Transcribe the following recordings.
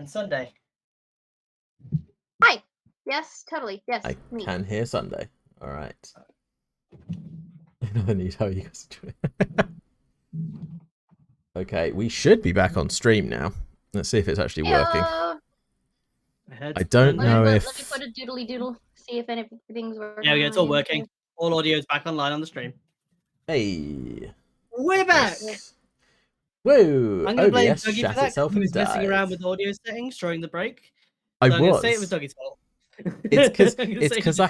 And Sunday. Hi. Yes, totally. Yes, I me. can hear Sunday. All right. I need how you guys do it. Okay, we should be back on stream now. Let's see if it's actually working. I don't know if... Let me put a doodly doodle, see if anything's working. Yeah, it's all working. All audio is back online on the stream. Hey. We're back! Yes. Whoa! I'm going to blame OBS Dougie for shat that, itself he and was messing died. around with audio settings during the break. I So I'm going to was. say it was Dougie's fault. It's because I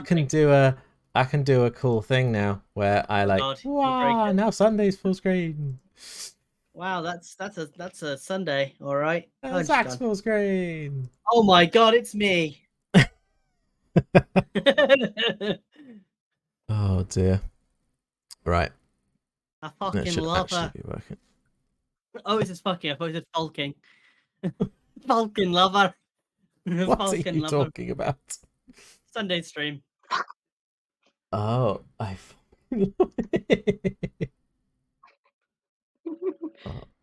can do a cool thing now where I wow, now Sunday's full screen. Wow, that's a Sunday, all right. Zach's full screen. Oh my god, it's me. Oh dear. Right. I fucking love her. Be working. Oh, it says fucking. I thought it said falking. Falcon lover. What are you talking about? Sunday stream. Oh, oh,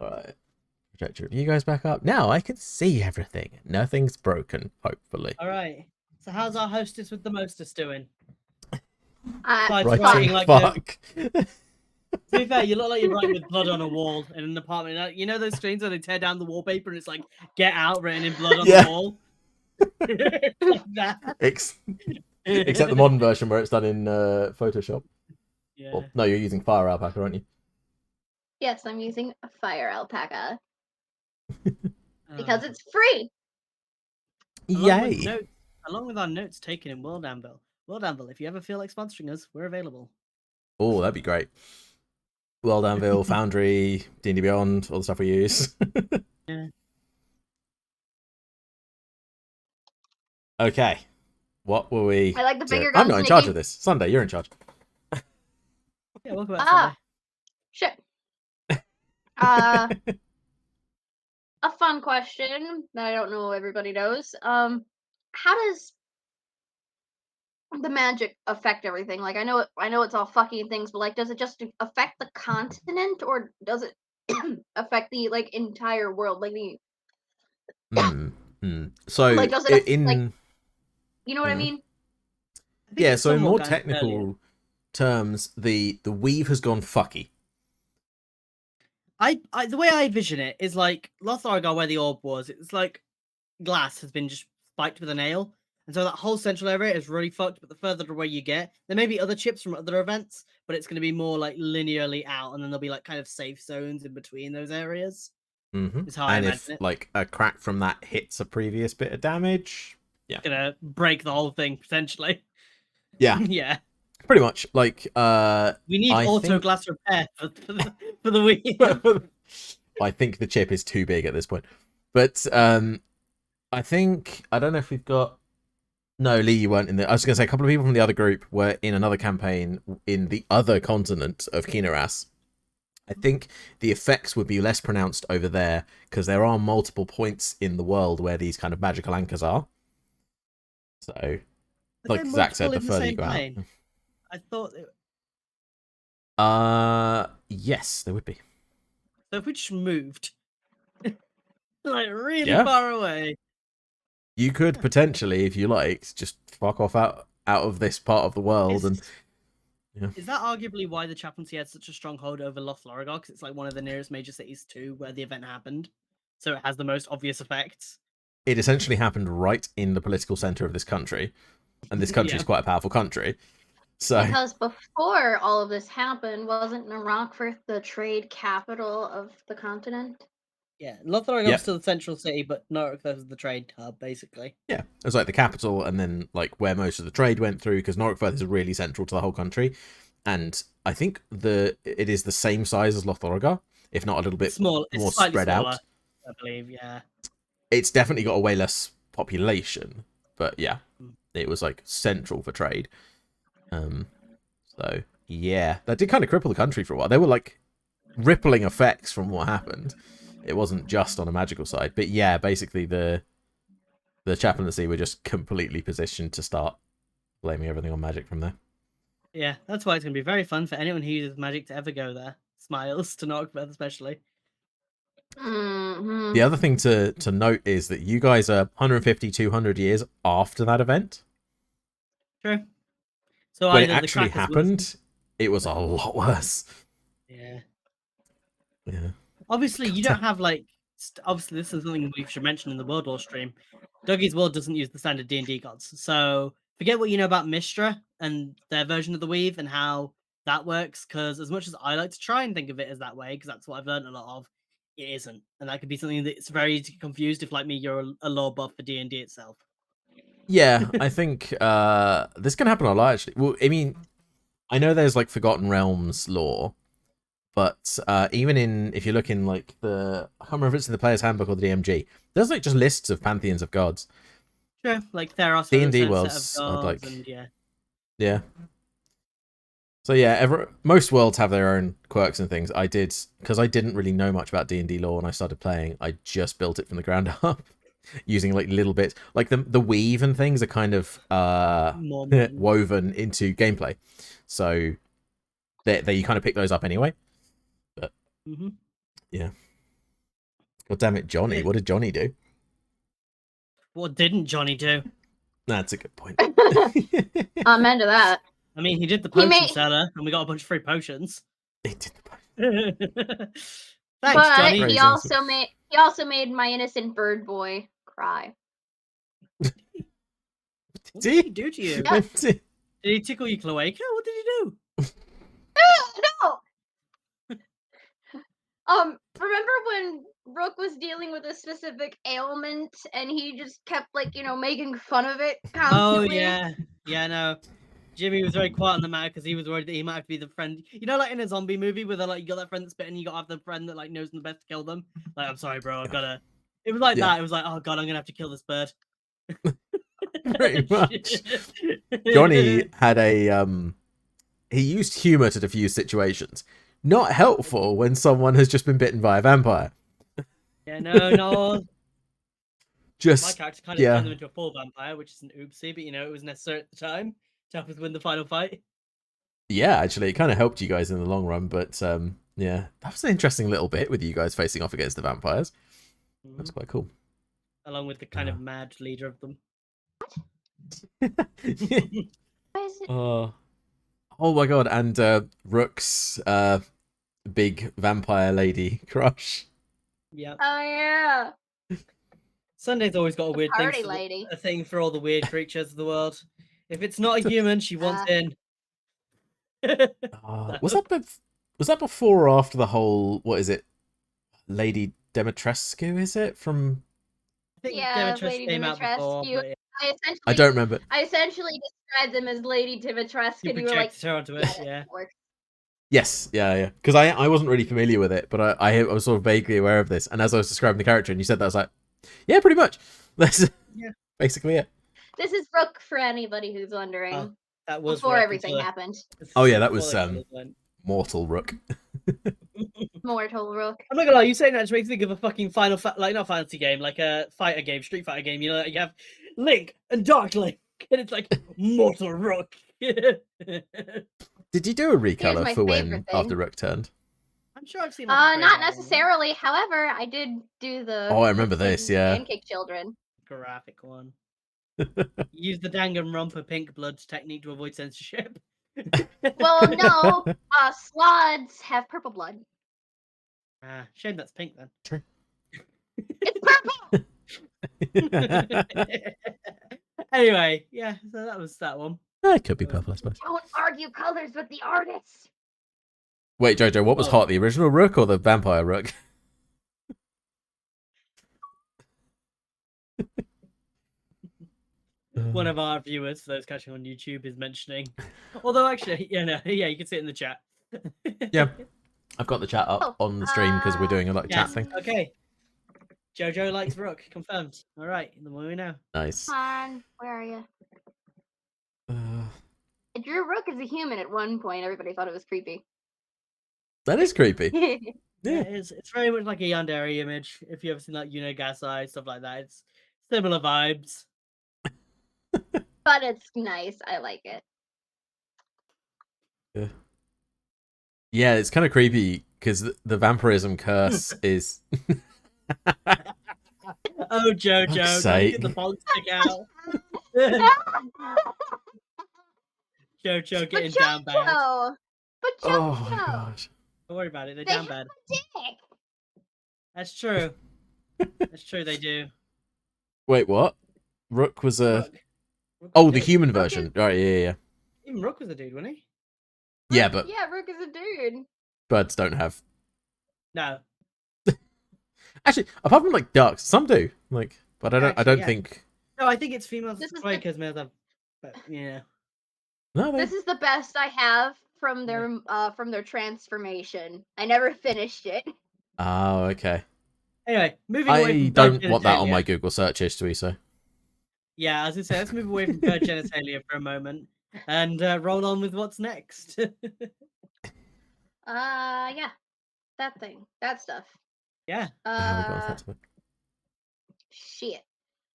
alright. Projector, you guys back up? Now I can see everything. Nothing's broken, hopefully. Alright. So how's our hostess with the mostest doing? Writing like fuck. To be fair, you look like you're writing with blood on a wall in an apartment. You know those screens where they tear down the wallpaper and it's like "Get out" written in blood on the wall. Like that. Except the modern version where it's done in Photoshop. Yeah. Well, no, you're using Fire Alpaca, aren't you? Yes, I'm using a Fire Alpaca because it's free. Yay! Along with our notes taken in World Anvil. World Anvil, if you ever feel like sponsoring us, we're available. Oh, that'd be great. World Anvil, Foundry, D&D Beyond, all the stuff we use. Yeah. Okay. What were we... I like the finger guns. I'm not in charge of this. Sunday, you're in charge. Yeah, welcome back, Sunday. Shit. A fun question that I don't know everybody knows. How does the magic affect everything? Like I know it's all fucking things, but like does it just affect the continent or does it affect the like entire world? Like the So like does it like you know what I mean? Yeah, so in more technical terms, the weave has gone fucky. The way I vision it is like Lotharagar, where the orb was. It's like glass has been just spiked with a nail, and so that whole central area is really fucked. But the further away you get, there may be other chips from other events, but it's going to be more like linearly out, and then there'll be like kind of safe zones in between those areas. Mm-hmm. Is how I imagine it. Like a crack from that hits a previous bit of damage, yeah, it's gonna break the whole thing potentially. Yeah, yeah. Pretty much, like we need auto glass repair for the week. I think the chip is too big at this point, but I think I don't know if we've got. No, Lee, you weren't in there. I was going to say a couple of people from the other group were in another campaign in the other continent of Kinaras. I think the effects would be less pronounced over there because there are multiple points in the world where these kind of magical anchors are. So, like Zach said, the further you go out. I thought. Yes, there would be. So if we just moved, like really far away, you could potentially, if you liked, just fuck off out of this part of the world and. Yeah. Is that arguably why the chaplaincy had such a strong hold over Lotharagar? Because it's like one of the nearest major cities to where the event happened, so it has the most obvious effects. It essentially happened right in the political center of this country, and this country is quite a powerful country. So because before all of this happened, wasn't Narakfirth the trade capital of the continent? Yeah, Lotharagar was still the central city, but Narakfirth was the trade hub, basically. Yeah, it was like the capital, and then like where most of the trade went through, because Narakfirth is really central to the whole country, and I think it is the same size as Lotharagar, if not a little bit more spread out. I believe, yeah. It's definitely got a way less population, but yeah, it was like central for trade. So yeah, that did kind of cripple the country for a while. There were like rippling effects from what happened. It wasn't just on a magical side, but yeah, basically the chaplaincy were just completely positioned to start blaming everything on magic from there. Yeah, that's why it's going to be very fun for anyone who uses magic to ever go there. Smiles to Narakfirth especially. Mhm. The other thing to note is that you guys are 150, 200 years after that event. True. So When it either the actually crackers will happened, it was a lot worse. Yeah. Yeah. Obviously, you God don't have like. Obviously, this is something we should mention in the World War stream. Dougie's World doesn't use the standard D&D gods, so forget what you know about Mistra and their version of the Weave and how that works. Because as much as I like to try and think of it as that way, because that's what I've learned a lot of, it isn't, and that could be something that's very easy to get confused if, like me, you're a lore buff for D&D itself. Yeah, I think this can happen a lot actually. Well, I mean, I know there's like Forgotten Realms lore, but even in if you look in like I can't remember if it's in the Player's Handbook or the DMG, there's like just lists of pantheons of gods. Sure, like Theros has its D&D own set of worlds, I'd gods, like, and yeah. yeah. So yeah, most worlds have their own quirks and things. I did because I didn't really know much about D&D lore when I started playing. I just built it from the ground up. Using like little bits like the weave and things are kind of More modern. woven into gameplay, so they you kind of pick those up anyway. But yeah, god damn it, Johnny, what did Johnny do? What didn't Johnny do? That's a good point. I'm into that. I mean, he did the He potion made- seller, and we got a bunch of free potions. He did the Thanks, but Johnny. he Crazy. also made my innocent bird boy cry. What Did did he do to you? Yeah. Did he tickle your cloaca? What did he do? No. Remember when Rook was dealing with a specific ailment and he just kept like, making fun of it Oh constantly? yeah, no. Jimmy was very quiet on the matter because he was worried that he might have to be the friend. You know, like in a zombie movie where they're like, you got that friend that's bitten, you got to have the friend that like knows them the best to kill them. Like, I'm sorry, bro, I gotta. It was like Yeah. that. It was like, oh god, I'm gonna have to kill this bird. Pretty much. Johnny had he used humor to diffuse situations. Not helpful when someone has just been bitten by a vampire. Yeah, no. My Just character kind of yeah. turned them into a full vampire, which is an oopsie, but it was necessary at the time to help us win the final fight. Yeah, actually, it kind of helped you guys in the long run, but yeah, that was an interesting little bit with you guys facing off against the vampires. That's quite cool. Along with the kind of mad leader of them. Why is it? Oh my god, and Rook's big vampire lady crush. Yeah. Oh yeah. Sunday's always got a weird Party lady. a thing for all the weird creatures of the world. If it's not a human, she wants in. Was that before or after the whole what is it? Lady Demetrescu, is it? From I think Yeah, Demetrius Lady came out before, Dimitrescu. but yeah, I don't remember. I essentially described them as Lady Dimitrescu, you and you were like, projected her onto it, yeah. Yes, yeah. Because I wasn't really familiar with it, but I was sort of vaguely aware of this. And as I was describing the character, and you said that, I was like, yeah, pretty much. That's basically it. This is Rook for anybody who's wondering. That was Before Rook everything until- happened. Oh yeah, that before was the colours went. Mortal Rook. Mortal Rook. I'm not gonna lie, you saying that just makes me think of a fucking not fantasy game, like a fighter game, Street Fighter game. You know, like you have Link and Dark Link, and it's like Mortal Rook. Did you do a Here's recolor my for when favorite after thing. Rook turned? I'm sure I've seen. Like, a Not trailer or necessarily. However, I did do the. Oh, I remember this, Hudson yeah. Pancake Children. graphic one. Use the Danganronpa pink blood technique to avoid censorship. Well, no. Sloths have purple blood. Shame that's pink then. True. It's purple. Anyway, yeah, so that was that one. It could be purple, I suppose. Don't argue colors with the artists. Wait, Jojo, what was hot, the original Rook or the vampire Rook? One of our viewers, for those catching on YouTube, is mentioning. Although, actually, you can see it in the chat. Yeah, I've got the chat up on the stream because we're doing a like chat thing. Okay. Jojo likes Rook, confirmed. All right, the more we know. Nice. Come on, where are you? I drew Rook as a human at one point. Everybody thought it was creepy. That is creepy. Yeah, it's very much like a Yandere image. If you ever seen like Gasai, stuff like that, it's similar vibes. But it's nice. I like it. Yeah, it's kind of creepy because the vampirism curse is Oh, Fuck's Jojo, don't you get the sake. bog stick out? Jojo getting down bad. But Oh my Jojo, gosh. Don't worry about it. They're they down have bad. a dick. That's true. That's true. They do. Wait, what? Rook was a. Rook. Rook was Oh, a the dude. human Rook version. is- Right, yeah. Even Rook was a dude, wasn't he? Yeah, Rook- but yeah, Rook is a dude. birds don't have. No. Actually, apart from like ducks, some do. Like, but I Yeah, don't. I actually, don't yeah. think. No, I think it's females This is play the- because males have. But yeah. No, they. This is the best I have from their transformation. I never finished it. Oh, okay. Anyway, moving away I from bird don't want that on genitalia. my Google search history. So. Yeah, as I say, let's move away from bird genitalia for a moment and roll on with what's next. Yeah, that stuff. Yeah. How we got off that topic? Shit.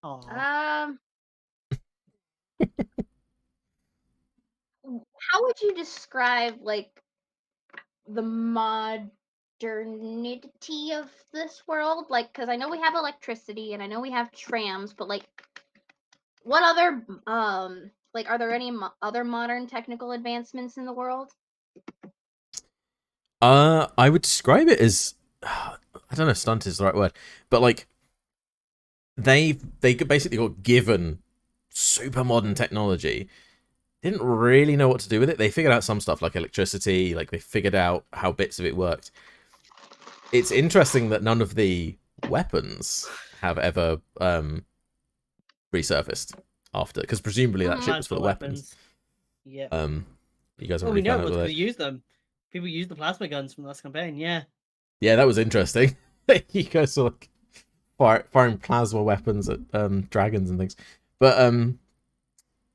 Aw. How would you describe like the modernity of this world? Like, because I know we have electricity and I know we have trams, but like, what other like, are there any other modern technical advancements in the world? I would describe it as. I don't know if stunt is the right word, but like. They basically got given super modern technology, didn't really know what to do with it. They figured out some stuff like electricity, like they figured out how bits of it worked. It's interesting that none of the weapons have ever resurfaced after, because presumably that ship was full of weapons. Yeah. You guys Well, haven't we really know found it out, was do because they? they used them. People used the plasma guns from the last campaign. Yeah. Yeah, that was interesting. You guys saw like firing plasma weapons at dragons and things, but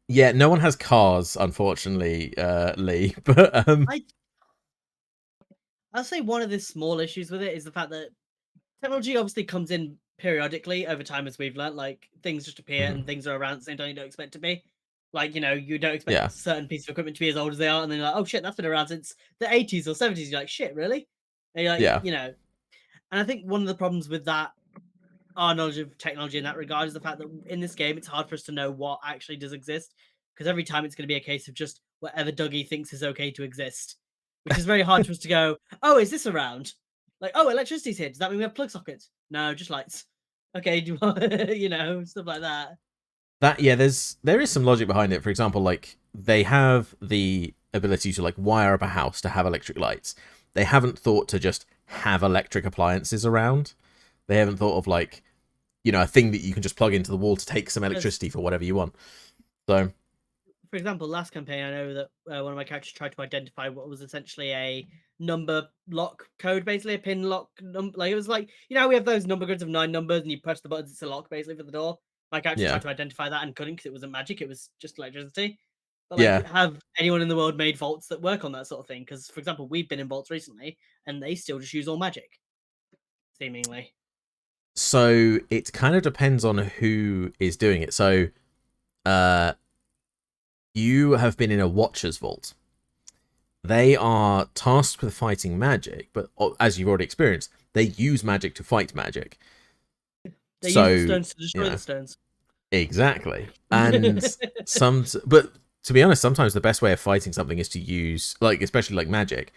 yeah, no one has cars, unfortunately, Lee. But I'll say one of the small issues with it is the fact that technology obviously comes in periodically over time, as we've learned. Like things just appear and things are around at the same time you don't expect to be. Like, you don't expect Yeah. a certain piece of equipment to be as old as they are, and then you're like, oh shit, that's been around since the 80s or 70s. You're like, shit, really? And you're like, Yeah. And I think one of the problems with that, our knowledge of technology in that regard, is the fact that in this game, it's hard for us to know what actually does exist. Because every time it's going to be a case of just whatever Dougie thinks is okay to exist, which is very hard for us to go, oh, is this around? Like, oh, electricity's here. Does that mean we have plug sockets? No, just lights. Okay, stuff like that. There is some logic behind it. For example, like they have the ability to like wire up a house to have electric lights. They haven't thought to just have electric appliances around. They haven't thought of like, a thing that you can just plug into the wall to take some electricity for whatever you want. So, for example, last campaign, I know that one of my characters tried to identify what was essentially a number lock code, basically a pin lock number. Like it was like, we have those number grids of 9 numbers, and you press the buttons, it's a lock basically for the door. My character yeah. tried to identify that and couldn't because it wasn't magic; it was just electricity. But Yeah. have anyone in the world made vaults that work on that sort of thing? Because, for example, we've been in vaults recently, and they still just use all magic, seemingly. So it kind of depends on who is doing it. So, you have been in a Watcher's Vault. They are tasked with fighting magic, but as you've already experienced, they use magic to fight magic. They use the stones to destroy the stones. Exactly. And but to be honest, sometimes the best way of fighting something is to use, like, especially like magic,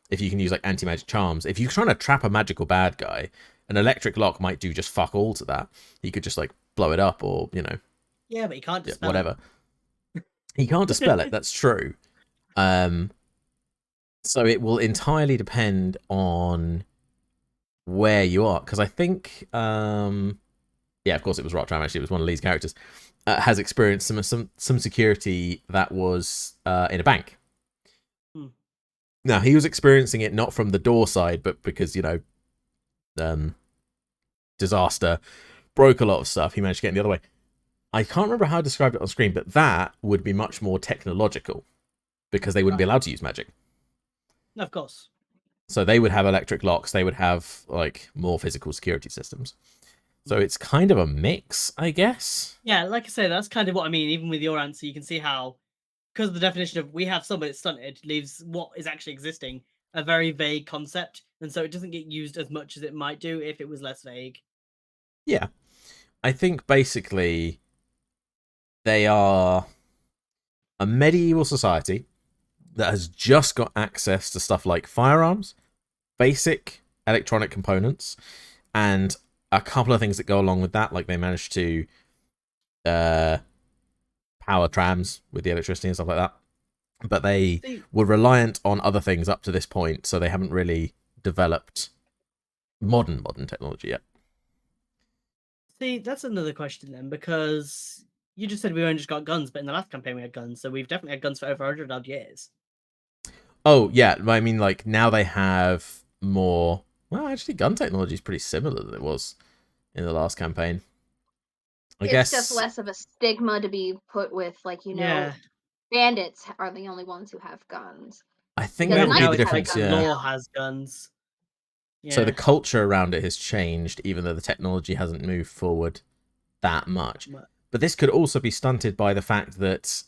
if you can use like anti-magic charms. If you're trying to trap a magical bad guy, an electric lock might do just fuck all to that. He could just like blow it up or, Yeah, but he can't dispel whatever. He can't dispel it, that's true. So it will entirely depend on where you are. Because I think yeah, of course it was Rottram, actually, it was one of Lee's characters, has experienced some security that was in a bank. Now, he was experiencing it not from the door side, but because, disaster broke a lot of stuff, he managed to get in the other way. I can't remember how I described it on screen, but that would be much more technological, because they wouldn't be allowed to use magic. No, of course. So they would have electric locks, they would have, like, more physical security systems. So it's kind of a mix, I guess. Yeah, like I say, that's kind of what I mean. Even with your answer, you can see how, because of the definition of we have somebody that's stunted, leaves what is actually existing a very vague concept. And so it doesn't get used as much as it might do if it was less vague. Yeah. I think basically they are a medieval society that has just got access to stuff like firearms, basic electronic components, and a couple of things that go along with that. Like they managed to uh, power trams with the electricity and stuff like that. But they See, were reliant on other things up to this point, so they haven't really developed modern technology yet. see, that's another question then, because you just said we only just got guns, but in the last campaign we had guns, so we've definitely had guns for over 100 odd years. Oh yeah, I mean like now they have more. Well, actually, gun technology is pretty similar than it was in the last campaign. I It's just guess less of a stigma to be put with, like, Yeah. bandits are the only ones who have guns. I think Because that Whereas would be now the knights it's have like difference. guns Yeah. law now. has guns. So the Yeah. culture around it has changed, even though the technology hasn't moved forward that much. But this could also be stunted by the fact that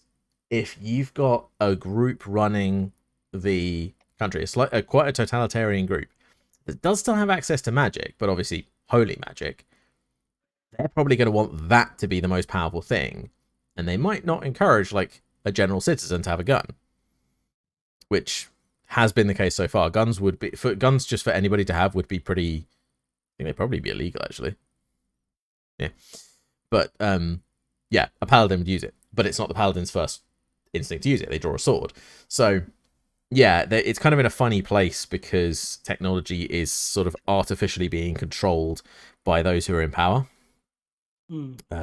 if you've got a group running the country, it's like quite a totalitarian group that does still have access to magic, but obviously holy magic, they're probably going to want that to be the most powerful thing. And they might not encourage like a general citizen to have a gun, which has been the case so far. Guns would be guns just for anybody to have would be pretty. I think they'd probably be illegal actually. Yeah, but yeah, a paladin would use it, but it's not the paladin's first instinct to use it. They draw a sword, so yeah, it's kind of in a funny place because technology is sort of artificially being controlled by those who are in power.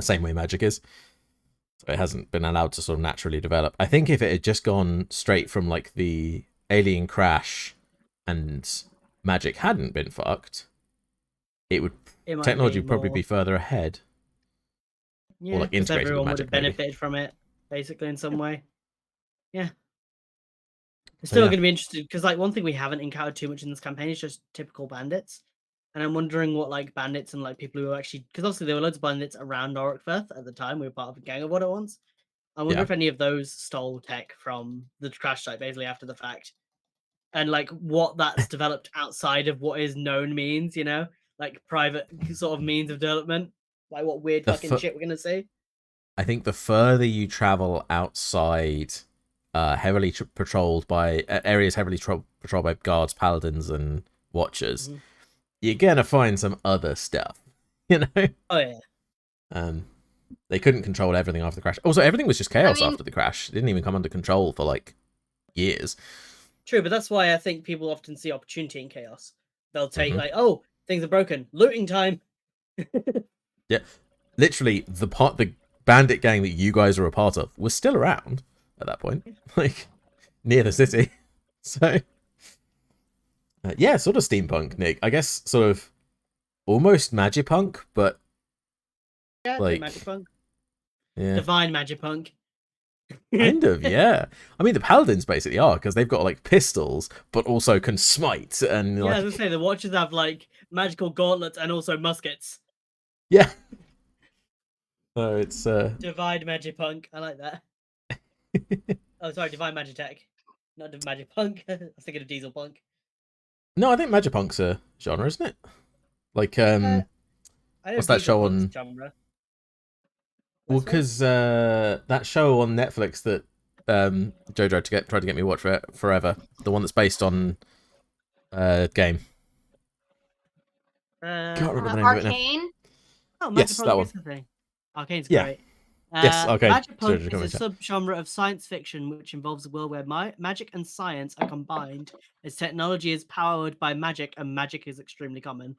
Same way magic is. So it hasn't been allowed to sort of naturally develop. I think if it had just gone straight from like the alien crash and magic hadn't been fucked, it would It might technology be would probably more. be further ahead or Yeah, like because integrated with everyone would have magic maybe. benefited from it, basically, in some way. Yeah. It's So still yeah, going to be interesting because, like, one thing we haven't encountered too much in this campaign is just typical bandits. And I'm wondering what, like, bandits and, like, people who are actually. Because obviously there were loads of bandits around Oricfirth at the time. We were part of a gang of what at once. I wonder yeah. if any of those stole tech from the crash site basically after the fact. And, like, what that's developed outside of what is known means, you know? Like, private sort of means of development. Like, what weird The fucking shit we're going to see. I think the further you travel outside heavily patrolled by areas heavily patrolled by guards, paladins, and watchers, you're gonna find some other stuff. You know. Oh, yeah. They couldn't control everything after the crash. Also, everything was just I chaos mean, after the crash. It didn't even come under control for like years. True, but that's why I think people often see opportunity in chaos. They'll take, Mhm. like, oh, things are broken. Looting time. Yeah, literally the bandit gang that you guys are a part of was still around at that point, like near the city. So yeah, sort of steampunk, Nick. I guess sort of almost magipunk, but Yeah, like Magipunk. yeah, Divine Magipunk. kind of yeah. I mean, the paladins basically are because they've got like pistols, but also can smite and Yeah, like as I say, the Watchers have, like, magical gauntlets and also muskets. yeah. So it's Divine Magipunk. I like that. Oh, sorry, Divine Magitech. Not Magipunk. I was thinking of Diesel Punk. no, I think magipunk's a genre, isn't it? Like I know what's that Diesel show Punk's on? genre. Well, That's right. because that show on Netflix that Joe tried to get me to watch for forever, the one that's based on game. Can't remember the name of it now. Arcane. Oh, Yes, that Magipunk one. is the thing. Arcane's Yeah. great. Yes. Okay. Joe Magipunk just is got a me to- subgenre of science fiction which involves a world where magic and science are combined, as technology is powered by magic and magic is extremely common.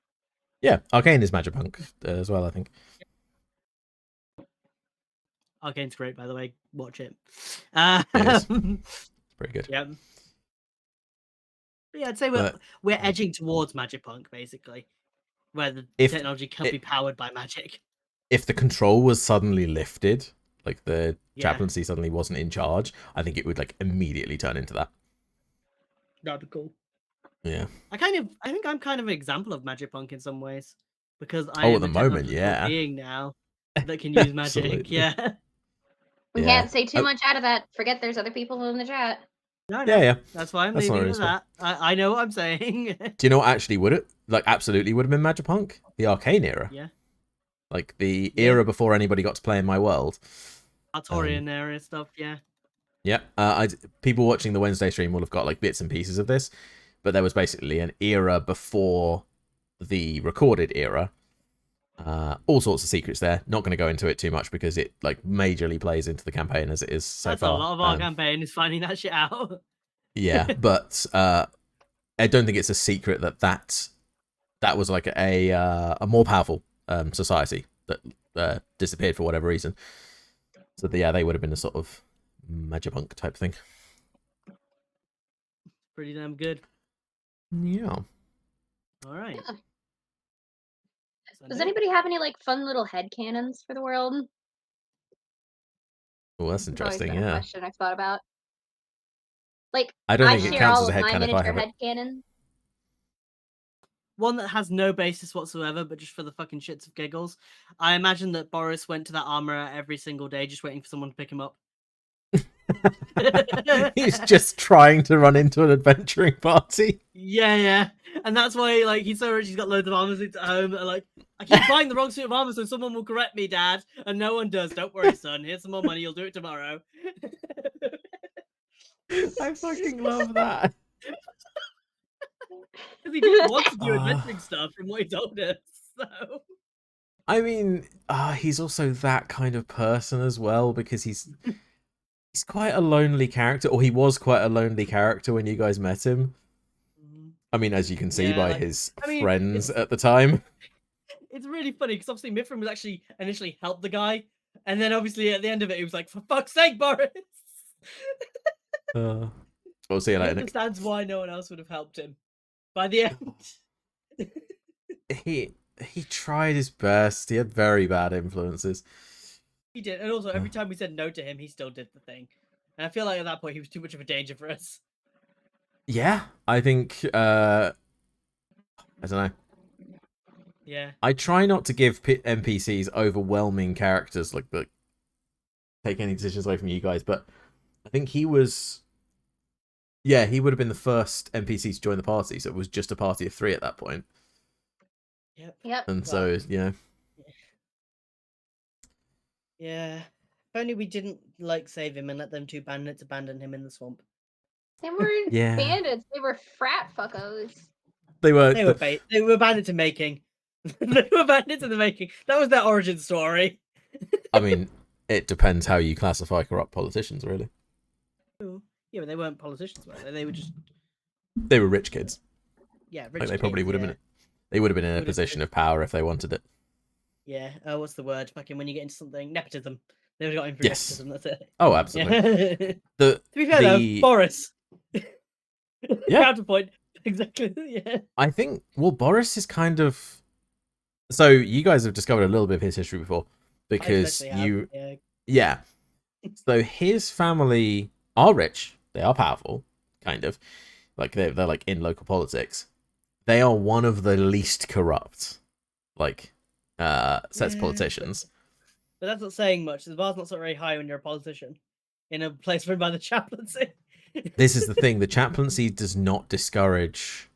Yeah, Arcane is magipunk as well. I think. Arcane's great, by the way. Watch it. It is. Pretty good. Yeah. But yeah, I'd say But we're edging towards Magipunk, basically, where the if technology can be powered by magic. if the control was suddenly lifted, like the Yeah. chaplaincy suddenly wasn't in charge, I think it would like immediately turn into that. That'd be cool. Yeah. I think I'm kind of an example of Magipunk in some ways, because I Oh, at am the a moment, technological yeah. being now that can use magic. Absolutely. Yeah. We Yeah. can't say too much out of that. Forget there's other people in the chat. No, Yeah, yeah. That's why I'm That's not leaving it really at that. I know what I'm saying. Do you know what actually would it like absolutely would have been Magipunk? The Arcane era. Yeah. like the Yeah. era before anybody got to play in my world. Artorian area stuff, yeah. Yeah, people watching the Wednesday stream will have got like bits and pieces of this, but there was basically an era before the recorded era. All sorts of secrets there. Not going to go into it too much because it like majorly plays into the campaign as it is so That's far. a lot of our campaign is finding that shit out. Yeah, but I don't think it's a secret that was like a more powerful society that disappeared for whatever reason. So yeah, they would have been a sort of Magipunk type thing. Pretty damn good. Yeah. All right. Yeah. Does Sunday? anybody have any like fun little headcanons for the world? Well, that's It's always interesting. been a Yeah. question I've thought about. Like, I don't I think it share counts all as a of my headcanon if I miniature have it. headcanon. One that has no basis whatsoever, but just for the fucking shits of giggles. I imagine that Boris went to that armorer every single day, just waiting for someone to pick him up. He's just trying to run into an adventuring party. Yeah. And that's why, like, he's so rich, he's got loads of armor suits at home. And, like, I keep buying the wrong suit of armor so someone will correct me, Dad. And no one does. Don't worry, son. Here's some more money. You'll do it tomorrow. I fucking love that. Because he didn't want to do adventuring stuff from what he told us. So. I mean, he's also that kind of person as well because he's quite a lonely character, or he was quite a lonely character when you guys met him. I mean, as you can see by his friends at the time. It's really funny because obviously Mithrin was actually initially helped the guy, and then obviously at the end of it, he was like, "For fuck's sake, Boris!" We'll see you He later, Nick. understands why no one else would have helped him. By the end, he tried his best. He had very bad influences. he did, and also every time we said no to him, he still did the thing. And I feel like at that point, he was too much of a danger for us. Yeah, I think. I don't know. Yeah. I try not to give NPCs overwhelming characters, like that take any decisions away from you guys, but I think he was. Yeah, he would have been the first NPC to join the party, so it was just a party of 3 at that point. Yep. And so, you know. Yeah. If only we didn't like save him and let them 2 bandits abandon him in the swamp. They weren't Yeah. bandits. They were frat fuckos. They were bandits in making. They were bandits in the making. That was their origin story. I mean, it depends how you classify corrupt politicians, really. Yeah, but they weren't politicians, were they? They were just. They were rich kids. Yeah, rich like they probably kids, would have yeah. been. They would have been in a position of power if they wanted it. Yeah. What's the word? Fucking when you get into something, nepotism. They would have got in for Yes. nepotism. That's it. Oh, absolutely. Yeah. To be fair, though, Boris. Yeah. Counterpoint. Exactly. Yeah. I think. Well, Boris is kind of. So you guys have discovered a little bit of his history before, because you. Yeah. So his family are rich. They are powerful, kind of. Like they're like in local politics. They are one of the least corrupt, like, sets of politicians. But that's not saying much. The bar's not so very high when you're a politician in a place run by the chaplaincy. This is the thing. The chaplaincy does not discourage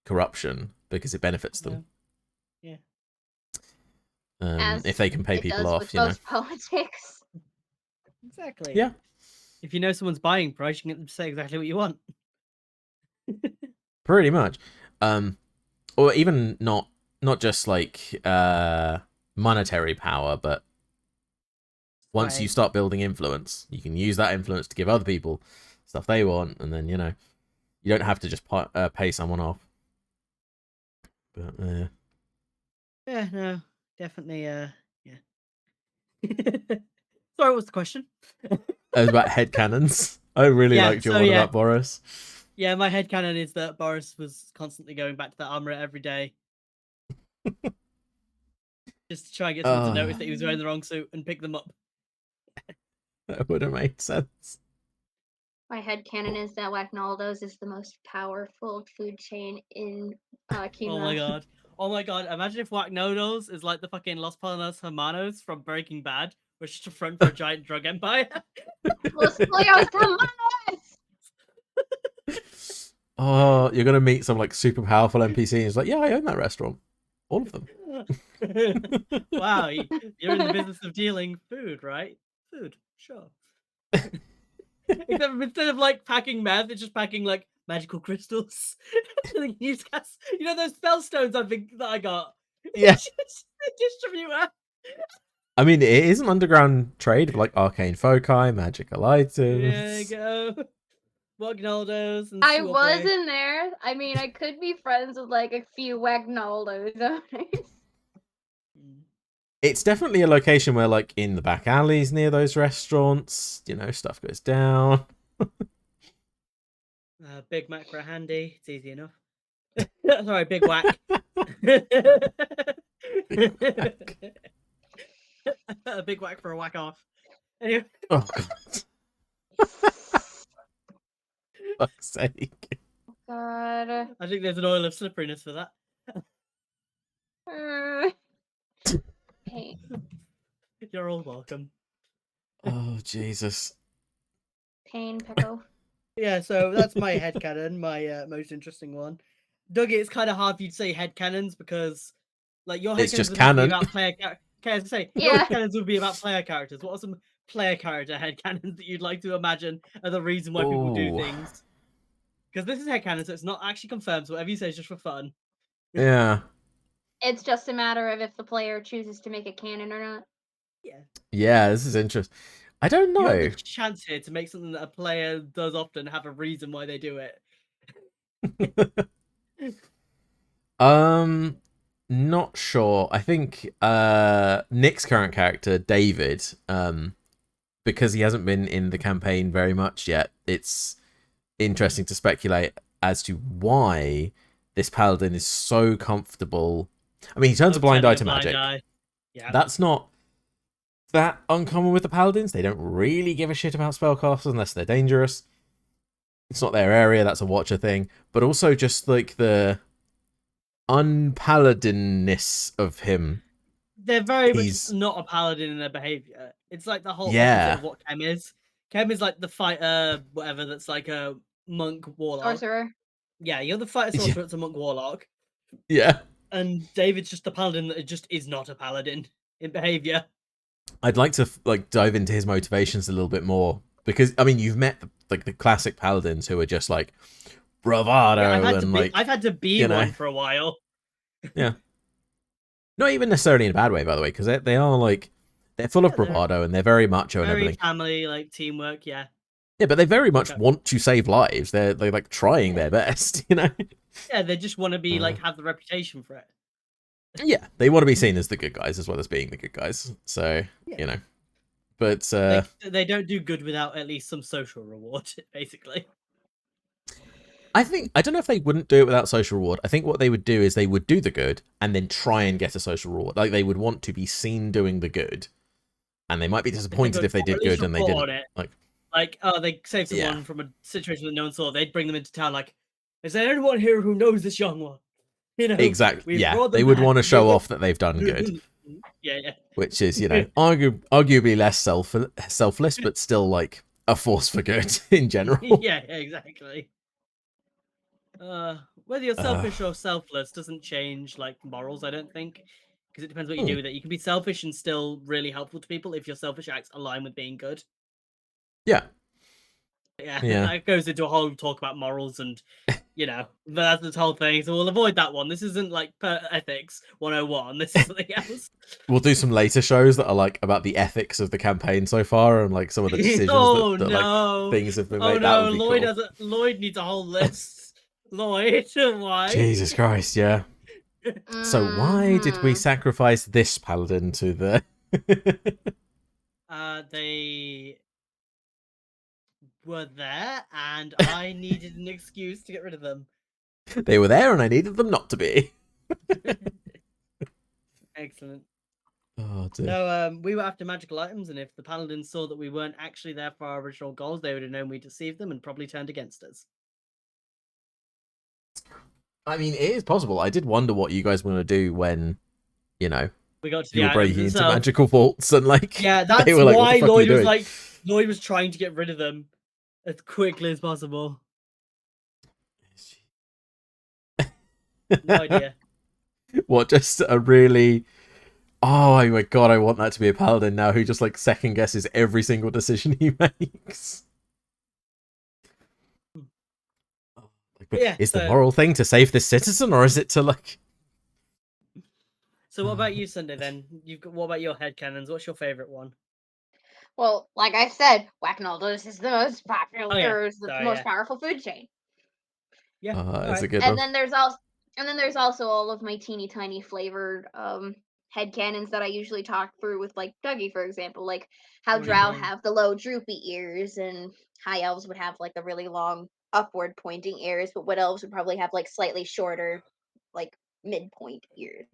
corruption because it benefits them. Yeah. If they can pay people off, you know. Politics. Exactly. Yeah. If you know someone's buying price, you can get them to say exactly what you want. Pretty much. Or even not just like monetary power, but once you start building influence, you can use that influence to give other people stuff they want, and then, you know, you don't have to just pay someone off. But yeah, no, definitely. Yeah. Sorry, what's the question? It was about headcanons. I really liked your one about Boris. Yeah, my headcanon is that Boris was constantly going back to that armorer every day. Just to try and get someone to notice that he was wearing the wrong suit and pick them up. That would have made sense. My headcanon is that Wagnaldo's is the most powerful food chain in Kima. Oh my god. Imagine if Wagnaldo's is like the fucking Los Palos Hermanos from Breaking Bad, which is just a front for a giant drug empire. Los Palos Hermanos! Oh, you're gonna meet some like super powerful NPC. He's like, yeah, I own that restaurant, all of them. Wow, you're in the business of dealing food, right? Food, sure. Except instead of like packing meth, it's just packing like magical crystals. You know those spell stones that I got. Yeah. Just a distributor. I mean, it is an underground trade of like arcane foci, magical items. There you go. Wagnaldos and I sewer was boy. in there. I mean, I could be friends with like a few Wagnaldos. It's definitely a location where, like, in the back alleys near those restaurants, you know, stuff goes down. Big Mac for a handy. It's easy enough. Sorry, Big Whack. A big whack for a whack off. Anyway. Oh, God. Fuck's sake. God. I think there's an oil of slipperiness for that. Hey. You're all welcome. Oh, Jesus. Pain, Pecco. Yeah, so that's my headcanon, my most interesting one. Doug, it's kind of hard for you to say headcanons because, like, your It's headcanons just would canon. be about player characters. I was gonna say, your Yeah. headcanons would be about player characters. What are some player character headcanons that you'd like to imagine are the reason why people do Ooh. things? Because this is headcanon, so it's not actually confirmed, so whatever you say is just for fun. Yeah. It's just a matter of if the player chooses to make it canon or not. Yeah. Yeah, this is interesting. I don't You have know. the chance here to make something that a player does often have a reason why they do it. Not sure. I think Nick's current character, David, because he hasn't been in the campaign very much yet, it's interesting to speculate as to why this paladin is so comfortable. I mean, he turns a blind eye to magic. Yeah. That's not that uncommon with the paladins. They don't really give a shit about spellcasts unless they're dangerous. It's not their area. That's a watcher thing. But also just like the unpaladinness of him. They're very much not a paladin in their behavior. It's like the whole opposite of what Chem is. Chem is like the fighter, whatever, that's like a monk warlock. Sorcerer. Yeah, you're the fighter sorcerer, it's a monk warlock. Yeah. And David's just a paladin that just is not a paladin in behavior. I'd like to like dive into his motivations a little bit more because I mean you've met the classic paladins who are just like bravado I've had to be one for a while. Yeah. Not even necessarily in a bad way, by the way, because they are like they're full of bravado and they're very macho and everything. Family, like teamwork, yeah. Yeah, but they very much want to save lives. They're like trying their best, you know. Yeah, they just want to be like have the reputation for it. Yeah, they want to be seen as the good guys as well as being the good guys. So you know, but they don't do good without at least some social reward, basically. I don't know if they wouldn't do it without social reward. I think what they would do is they would do the good and then try and get a social reward. Like they would want to be seen doing the good, and they might be disappointed if they did good and they didn't. Like they saved someone from a situation that no one saw. They'd bring them into town. Like, is there anyone here who knows this young one? You know, exactly. Yeah, they would want to show off that they've done good. Yeah. Which is, you know, arguably less selfless, but still like a force for good in general. Yeah, exactly. Whether you're selfish or selfless doesn't change like morals, I don't think, because it depends what you do with it. You can be selfish and still really helpful to people if your selfish acts align with being good. Yeah. Yeah, that goes into a whole talk about morals and, you know, that's this whole thing. So we'll avoid that one. This isn't like ethics 101. This is something else. We'll do some later shows that are like about the ethics of the campaign so far and like some of the decisions that like things have been made. Oh no, Lloyd needs a whole list. Lloyd, why? Jesus Christ, yeah. So why did we sacrifice this paladin to the they were there and I needed an excuse to get rid of them. They were there and I needed them not to be. Excellent. Oh dear. So we were after magical items, and if the paladins saw that we weren't actually there for our original goals, they would have known we deceived them and probably turned against us. I mean, it is possible. I did wonder what you guys were going to do when, you know, we got to you were breaking into magical vaults and like that's they were like, why Lloyd was like Lloyd was trying to get rid of them as quickly as possible. No idea. What, just a really... Oh my god, I want that to be a paladin now who just like second guesses every single decision he makes. Like, Yeah, is the so moral thing to save this citizen, or is it to like... what about you, Sunday? Then what about your headcanons? What's your favorite one? Well, like I said, Whack-A-Noodles is the most Oh yeah, popular, is the sorry, most yeah, powerful food chain. yeah. All It's a right. good And one. then there's also all of my teeny tiny flavored headcanons that I usually talk through with like Dougie, for example, like how What do you Drow bring? have the low droopy ears and high elves would have like the really long upward pointing ears, but wood elves would probably have like slightly shorter, like midpoint ears.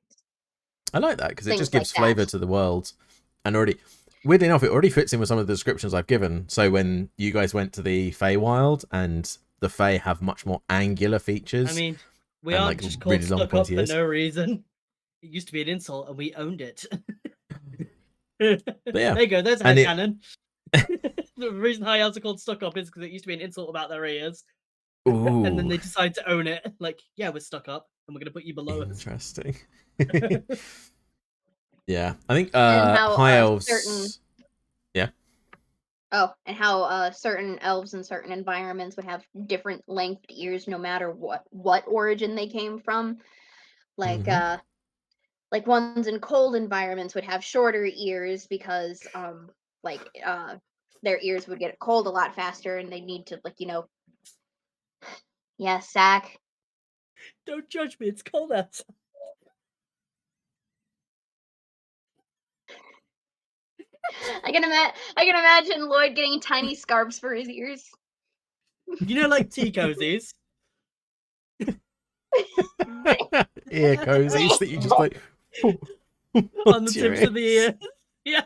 I like that because it just Things like gives that. flavor to the world, and already, weirdly enough, it already fits in with some of the descriptions I've given. So when you guys went to the Feywild, and the Fey have much more angular I features mean, we and aren't like just called really long stuck up pointy for ears. no reason. It used to be an insult, and we owned it. But yeah, There you go. There's a and it. headcanon. The reason high elves are called stuck up is because it used to be an insult about their ears, and then Ooh, they decide to own it. Like, yeah, we're stuck up, and we're gonna put you below us. interesting. Yeah, I think And how high certain elves. Yeah. and how certain elves in certain environments would have different length ears no matter what origin they came from. Like Mm-hmm. like ones in cold environments would have shorter ears because like their ears would get cold a lot faster and they need to like Zach. Don't judge me. It's cold outside. I can imagine Lloyd getting tiny scarves for his ears. You know, like tea cozies. Ear cozies that you just like On the onto your tips of the ears. ear. Yeah.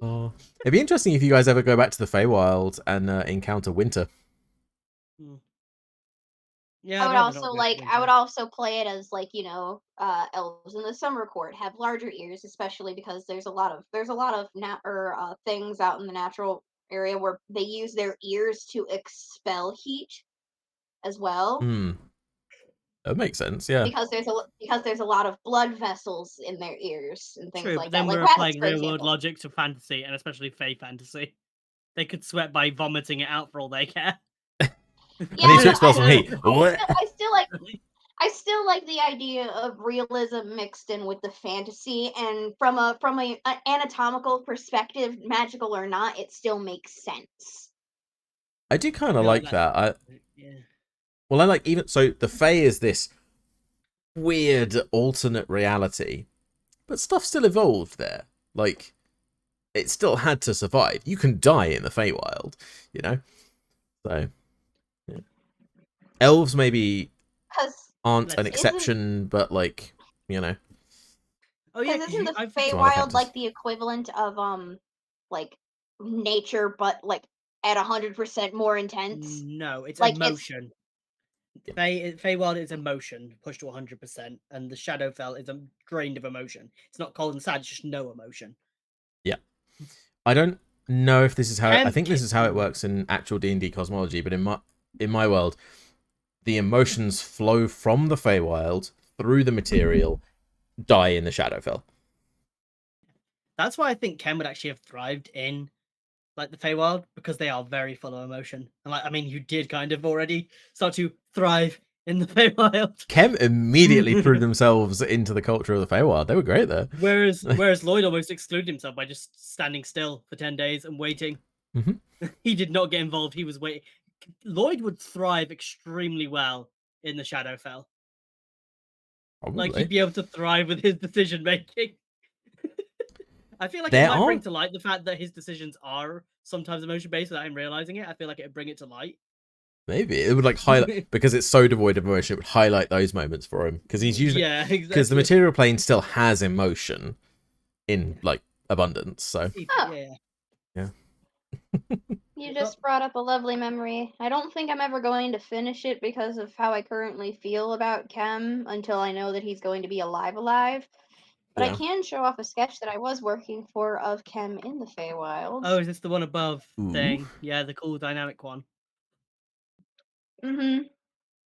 Oh, it'd be interesting if you guys ever go back to the Feywild and encounter winter. Yeah, I'd rather not go to I would winter. also play it as like, elves in the summer court have larger ears, especially because there's a lot of things out in the natural area where they use their ears to expel heat as well. Hmm, that makes sense. Yeah. Because there's a lot of blood vessels in their ears and things True, but like that. then Like we're rabbits, applying for real world example. logic to fantasy, and especially Fey fantasy. They could sweat by vomiting it out for all they care. Yeah, I need to but expel some heat. I still like the idea of realism mixed in with the fantasy, and from a anatomical perspective, magical or not, it still makes sense. I do kind I of feel like like that's that. yeah. Well, I like even so. The Fey is this weird alternate reality, but stuff still evolved there. Like it still had to survive. You can die in the Feywild, you know. So yeah. Elves maybe Because aren't an Let's see. exception, but like you know, Oh yeah, isn't because the I've it's a lot of Feywild factors. like the equivalent of like nature, but like at 100% more intense? no, it's Like it's emotion. Feywild is emotion pushed to 100%, and the Shadowfell is drained of emotion. It's not cold and sad; it's just no emotion. Yeah, I don't know if this is how. I Chem, think this is how it works in actual D&D cosmology, but in my world, the emotions flow from the Feywild through the material, die in the Shadowfell. that's why I think Chem would actually have thrived in like the Feywild, because they are very full of emotion. And like, I mean, you did kind of already start to thrive in the Feywild. Chem immediately threw themselves into the culture of the Feywild. They were great there. whereas Lloyd almost excluded himself by just standing still for 10 days and waiting. Mhm. He did not get involved. He was waiting. Lloyd would thrive extremely well in the Shadowfell. Like, he'd Probably. be able to thrive with his decision making. I feel like it There might bring aren't. to light the fact that his decisions are sometimes emotion based without him realizing it. I feel like it'd bring it to light. Maybe it would like highlight because it's so devoid of emotion. It would highlight those moments for him because he's usually Yeah, because the exactly. material plane still has emotion in like abundance. So Oh, Yeah. yeah. you Well, just brought up a lovely memory. I don't think I'm ever going to finish it because of how I currently feel about Kem until I know that he's going to be alive. But I Yeah. can show off a sketch that I was working for of Kem in the Feywilds. oh, is this the one above Ooh. thing? Yeah, the cool dynamic one. Mm-hmm.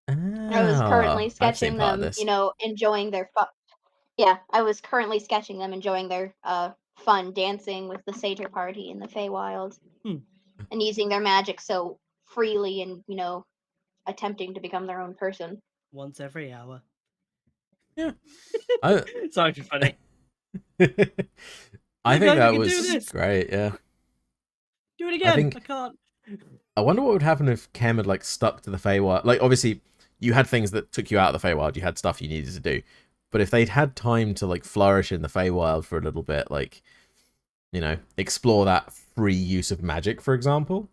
I was currently Oh, I've seen sketching part of them, this. enjoying their fun. Yeah, I was currently sketching them enjoying their fun dancing with the satyr party in the Feywild Hmm. and using their magic so freely and, attempting to become their own person. Once every hour. Yeah. I Sorry for funny. I Look, think guys, we that can do was this. great, yeah. Do it I again. I think can't. I wonder what would happen if Kem had like stuck to the Feywild. Like obviously you had things that took you out of the Feywild, you had stuff you needed to do. But if they'd had time to like flourish in the Feywild for a little bit, like, explore that free use of magic, for example.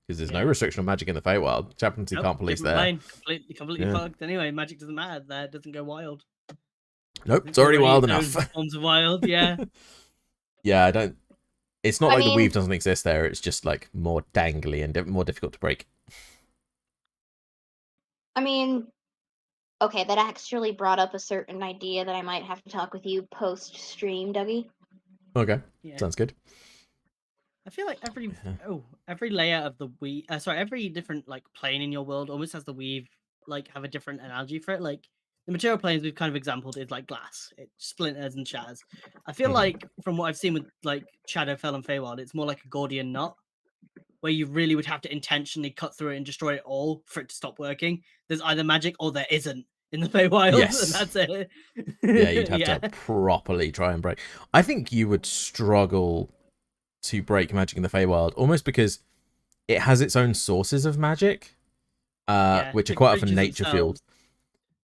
Because there's no Yeah. restriction on magic in the Feywild. Chaplaincy Nope, can't police different there. plane. Completely Yeah. fucked. Anyway, magic doesn't matter there. It doesn't go wild. Nope, it's already wild its own enough. forms of wild, yeah. Yeah, I don't. It's not I like the mean, weave doesn't exist there. It's just like more dangly and more difficult to break. I mean, okay, that actually brought up a certain idea that I might have to talk with you post stream, Dougie. Okay, Yeah. sounds good. I feel like every layer of the weave, every different like plane in your world almost has the weave like have a different analogy for it. Like the material planes we've kind of exampled is like glass, it splinters and shatters. I feel like from what I've seen with like Shadowfell and Feywild, it's more like a Gordian knot where you really would have to intentionally cut through it and destroy it all for it to stop working. There's either magic or there isn't in the Feywild, Yes. and that's it. Yeah, you'd have Yeah. to properly try and break. I think you would struggle to break magic in the Feywild, almost because it has its own sources of magic, Yeah, which are the quite often creatures nature fueled. themselves.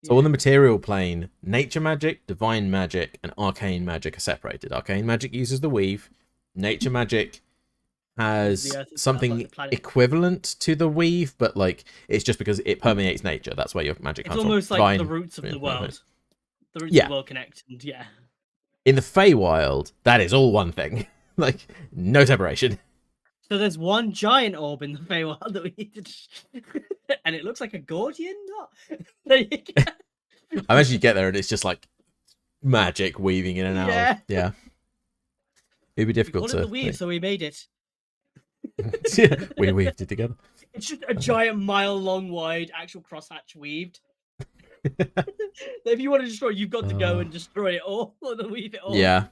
So on the Yeah. material plane, nature magic, divine magic, and arcane magic are separated. Arcane magic uses the weave. Nature magic Uses the has earth itself, like something the planet. equivalent to the weave, but like it's just because it permeates nature. That's where your magic It's comes almost from. like the roots of the world. The roots of Yeah. the world connect, and yeah. In the Feywild, that is all one thing. Like, no separation. So there's one giant orb in the Feywild that we need to, and it looks like a Gordian knot. There you go. I imagine you get there and it's just like magic weaving in and out. Yeah. Yeah. It'd be We difficult called it to. the weave, so we made it. Yeah, we weaved it together. It's just a giant mile-long, wide, actual crosshatch weaved. If you want to destroy, you've got to go and destroy it all, or then weave it all. Yeah.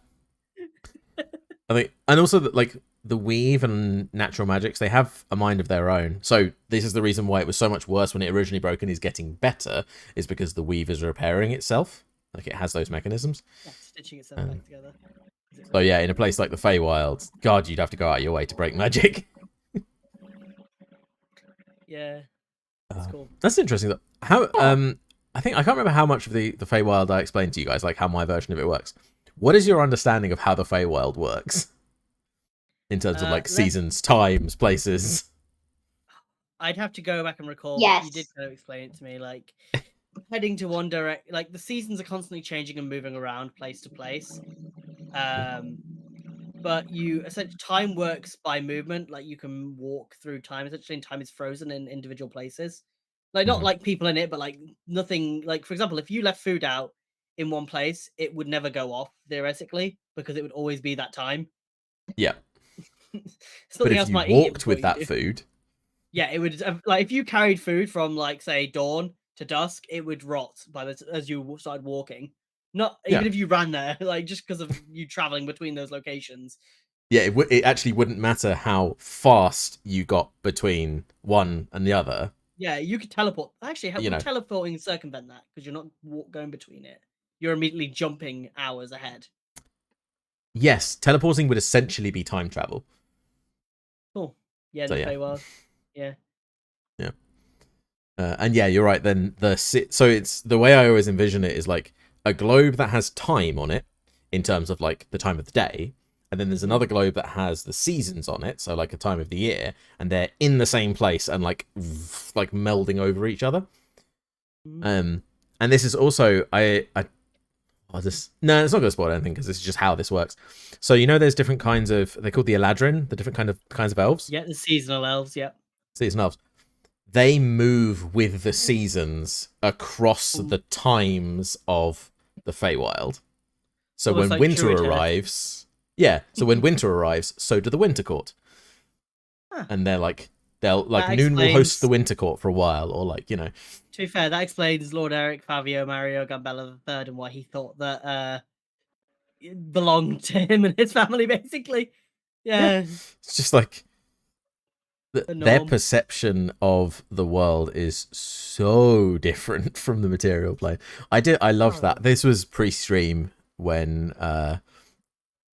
I think, and also that like the weave and natural magics, they have a mind of their own. So this is the reason why it was so much worse when it originally broke and is getting better, is because the weave is repairing itself. Like it has those mechanisms. Yeah, stitching itself back together. So yeah, in a place like the Feywild, God, you'd have to go out of your way to break magic. Yeah, that's cool. That's interesting. Though. How I think I can't remember how much of the Feywild I explained to you guys, like how my version of it works. What is your understanding of how the Feywild works in terms of like seasons, times, places? I'd have to go back and recall. Yes. You did kind of explain it to me, like heading to one direct. Like the seasons are constantly changing and moving around place to place. But essentially time works by movement. Like you can walk through time essentially, and time is frozen in individual places. Like not like people in it, but like nothing. Like for example, if you left food out in one place, it would never go off theoretically because it would always be that time. Yeah. But if you walked with that food, yeah, it would like if you carried food from like say dawn to dusk, it would rot as you started walking. Not even if you ran there, like just because of you traveling between those locations. Yeah, it actually wouldn't matter how fast you got between one and the other. Yeah, you could teleport. Actually, would teleporting circumvent that because you're not going between it. You're immediately jumping hours ahead. Yes, teleporting would essentially be time travel. Cool. Yeah, so, Feywild. Yeah. Yeah. And yeah, you're right. Then so it's the way I always envision it is like a globe that has time on it in terms of like the time of the day, and then there's another globe that has the seasons on it, so like a time of the year, and they're in the same place and like melding over each other. And this is also I'll just no, it's not gonna spoil anything because this is just how this works. So there's different kinds of they're called the Eladrin, the different kinds of elves. Yeah, the seasonal elves. Yeah, seasonal elves. They move with the seasons across the times of the Feywild. So almost when like winter Druid arrives, so when winter arrives, so do the Winter Court. Huh. And they're They'll like That Noon will host explains- the Winter Court for a while, or like To be fair, that explains Lord Eric Fabio Mario Gambella III and why he thought that it belonged to him and his family, basically. Yeah, it's just like the their norm. perception of the world is so different from the material plane. I loved that. This was pre-stream when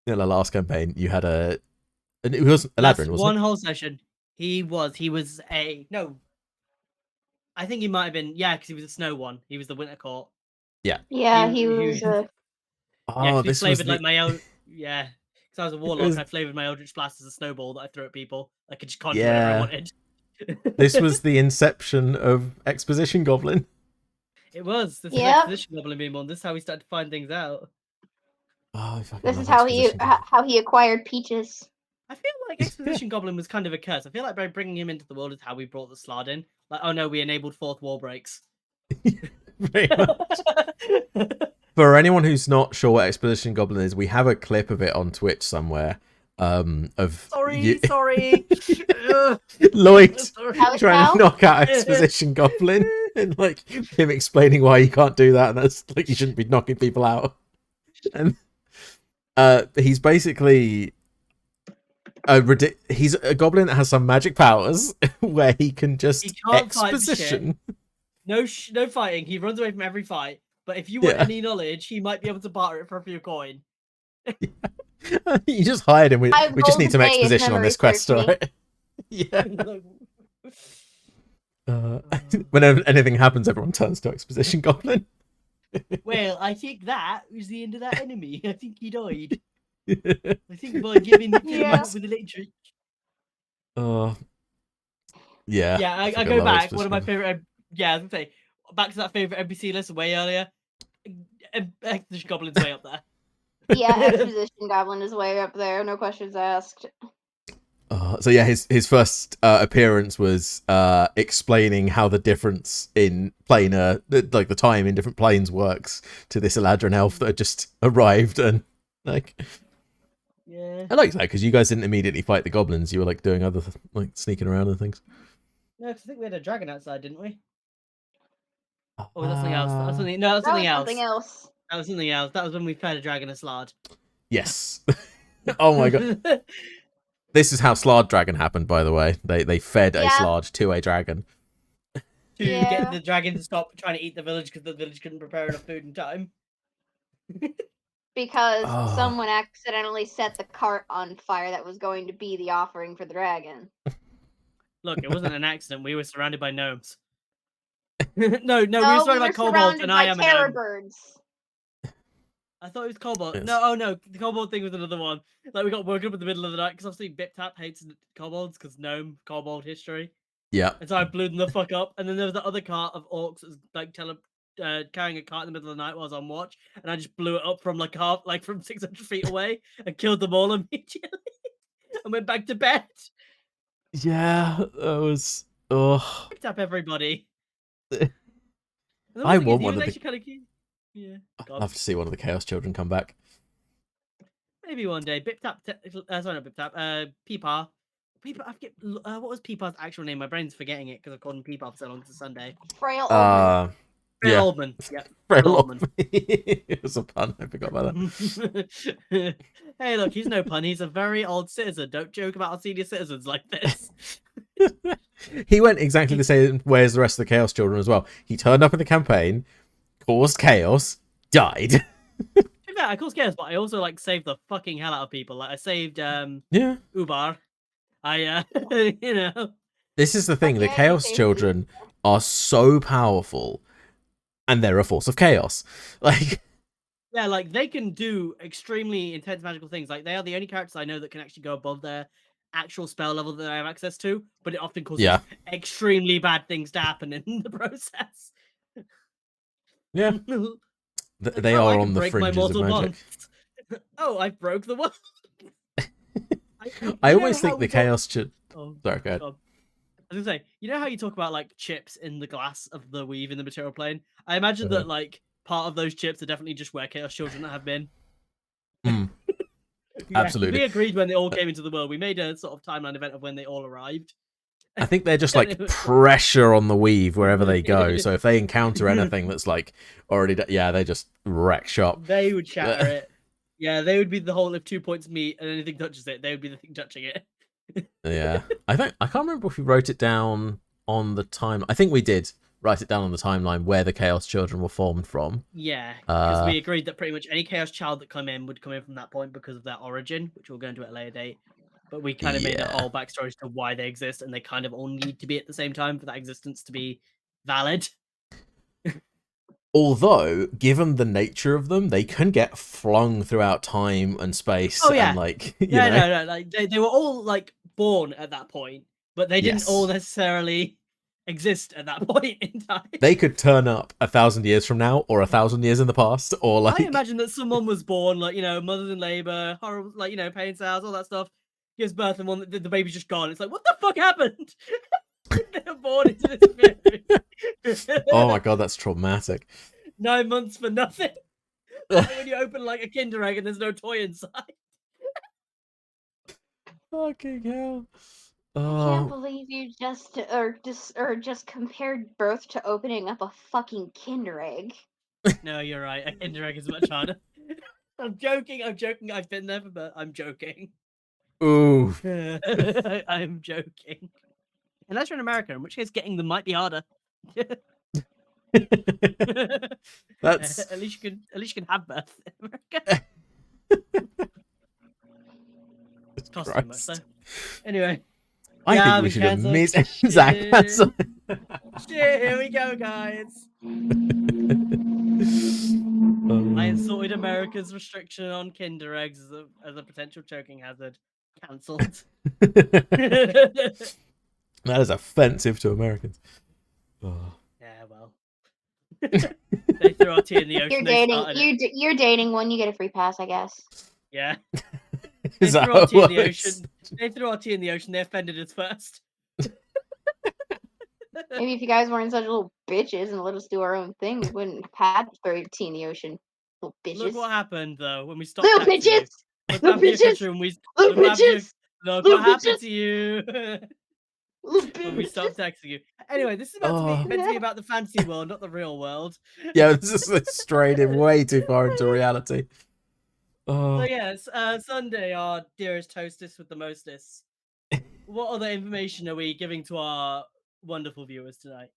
in the last campaign you had and it was Eladrin, That's wasn't one it? whole session. He was a no. I think he might have been, yeah, because he was a snow one. He was the Winter Court. Yeah, He he was was. yeah, Oh, 'cause he this was flavored the like my own yeah. Because I was a warlock, was- I flavored my Eldritch Blast as a snowball that I threw at people. I could just conjure whatever I yeah. wanted. This was the inception of Exposition Goblin. It was. This is Yep. Exposition Goblin being born. This is how we started to find things out. Oh, I fucking This love is how he Exposition Goblin. how he acquired Peaches. I feel like Exposition Goblin was kind of a curse. I feel like by bringing him into the world is how we brought the Slard in. Like, oh no, we enabled fourth wall breaks. Very much. For anyone who's not sure what Exposition Goblin is, we have a clip of it on Twitch somewhere. Of Sorry. Ugh, Lloyd sorry. trying How? to knock out Exposition Goblin, and like him explaining why you can't do that, and that's like you shouldn't be knocking people out. And he's basically he's a goblin that has some magic powers where he can just He can't fight for shit. exposition. No fighting. He runs away from every fight. But if you want Yeah. any knowledge, he might be able to barter it for a few coin. You just hired him. We I've just need some golden day if exposition on memory this quest, serves me. right? Yeah. Whenever anything happens, everyone turns to Exposition Goblin. Well, I think that was the end of that enemy. I think he died. I think by giving it to him Yeah. with electric. Yeah. Yeah, I fucking go love back. One of my Exposition favorite. Yeah, I was gonna say back to that favorite NPC list way earlier. Exposition Goblin's way up there. Yeah, Exposition Goblin is way up there. No questions asked. So yeah, his first appearance was explaining how the difference in planar, like the time in different planes works to this Eladrin elf that had just arrived, and like Yeah. I like that because you guys didn't immediately fight the goblins. You were like doing other like sneaking around and things. No, 'cause I think we had a dragon outside, didn't we? Or was that something else? That was something. No, that was That was something else. something else. That was something else. That was when we fed a dragon a slard. Yes. Oh my god. This is how Slard Dragon happened, by the way. They fed a Yeah. Slard to a dragon. To Yeah. get the dragon to stop trying to eat the village because the village couldn't prepare enough food in time. Because Oh. someone accidentally set the cart on fire that was going to be the offering for the dragon. Look, it wasn't an accident. We were surrounded by gnomes. no, we were No, surrounded we by were kobolds, surrounded and by I am a terror gnome. birds. I thought it was kobold. Yes. No, oh no, the kobold thing was another one. Like we got woken up in the middle of the night because obviously Bip Tap hates kobolds because gnome kobold history, Yeah. and so I blew them the fuck up. And then there was the other cart of orcs that was like carrying a cart in the middle of the night while I was on watch, and I just blew it up from like from 600 feet away and killed them all immediately, and went back to bed. Yeah, that was. Oh, Bip Tap everybody. I want one of the. actually kind of cute. Yeah. I'd God. love to see one of the Chaos Children come back. Maybe one day. Bip Tap. Sorry, not Bip Tap. Peepaw. Peepaw. I forget. What was Peepaw's actual name? My brain's forgetting it because I've called him Peepaw for so long. It's a Sunday. Frail Oldman. Fred Yeah. Oldman. Yeah. Fred Oldman. It was a pun. I forgot about that. Hey, look, he's no pun. He's a very old citizen. Don't joke about our senior citizens like this. He went exactly the same way as the rest of the Chaos Children as well. He turned up in the campaign, caused chaos, died. Yeah, I cause chaos, but I also like saved the fucking hell out of people. Like I saved Yeah. Ubar. I you know. This is the thing. The yeah, you Chaos saved Children are so powerful, and they're a force of chaos. Like, Yeah, like they can do extremely intense magical things. Like they are the only characters I know that can actually go above their actual spell level that I have access to, but it often causes Yeah. extremely bad things to happen in the process. yeah, Like, they oh, I are can on the break my fringes of mortal magic. bond. Oh, I broke the one. I always think the Chaos should. Oh, Sorry, go ahead. God. I was gonna say, you know how you talk about like chips in the glass of the weave in the material plane? I imagine that like part of those chips are definitely just where Chaos Children have been. Mm. Yeah, Absolutely. we agreed when they all came into the world. We made a sort of timeline event of when they all arrived. I think they're just like pressure on the weave wherever they go. So if they encounter anything that's like already, they just wreck shop. They would shatter it. Yeah, they would be the whole if 2 points meet and anything touches it, they would be the thing touching it. Yeah, I can't remember if we wrote it down on the time. I think we did write it down on the timeline where the Chaos Children were formed from. Yeah, because we agreed that pretty much any Chaos Child that come in would come in from that point because of their origin, which we'll go into at a later date. But we kind of made a whole backstory as to why they exist, and they kind of all need to be at the same time for that existence to be valid. Although, given the nature of them, they can get flung throughout time and space. Oh, yeah. And like, No, like they were all like born at that point, but they didn't all necessarily exist at that point in time. They could turn up 1,000 years from now, or 1,000 years in the past, or like. I imagine that someone was born, like, mothers in labor, horrible, like, pain cells, all that stuff, gives birth, and the baby's just gone. It's like, what the fuck happened? They're born into this baby. Oh my god, that's traumatic. 9 months for nothing. Like when you open like a Kinder Egg and there's no toy inside. Fucking hell. I can't believe you just compared birth to opening up a fucking Kinder Egg. No, you're right. A Kinder Egg is much harder. I'm joking. I've been there, but I'm joking. Ooh. I'm joking. Unless you're an American, in which case getting them might be harder. That's at least you can have birth in America. It's costing much though. Anyway. I think we should have missed Zach. Shit, here we go, guys. I insulted America's restriction on Kinder Eggs as a potential choking hazard. Cancelled. That is offensive to Americans. Oh. Yeah, well. They threw our tea in the ocean. You're dating one, you get a free pass, I guess. Yeah. Is that how it works? They threw our tea in the ocean. They offended us first. Maybe if you guys weren't such little bitches and let us do our own thing, we wouldn't have had to throw your tea in the ocean. Little bitches. Look what happened though when we stopped. Little bitches. Little bitches. Little bitches. Look what happened to you. Little bitches. When we stopped texting you. Anyway, this is meant to be about the fantasy world, not the real world. Yeah, this is strayed in way too far into reality. So yes, Sunday, our dearest hostess with the mostess. What other information are we giving to our wonderful viewers tonight?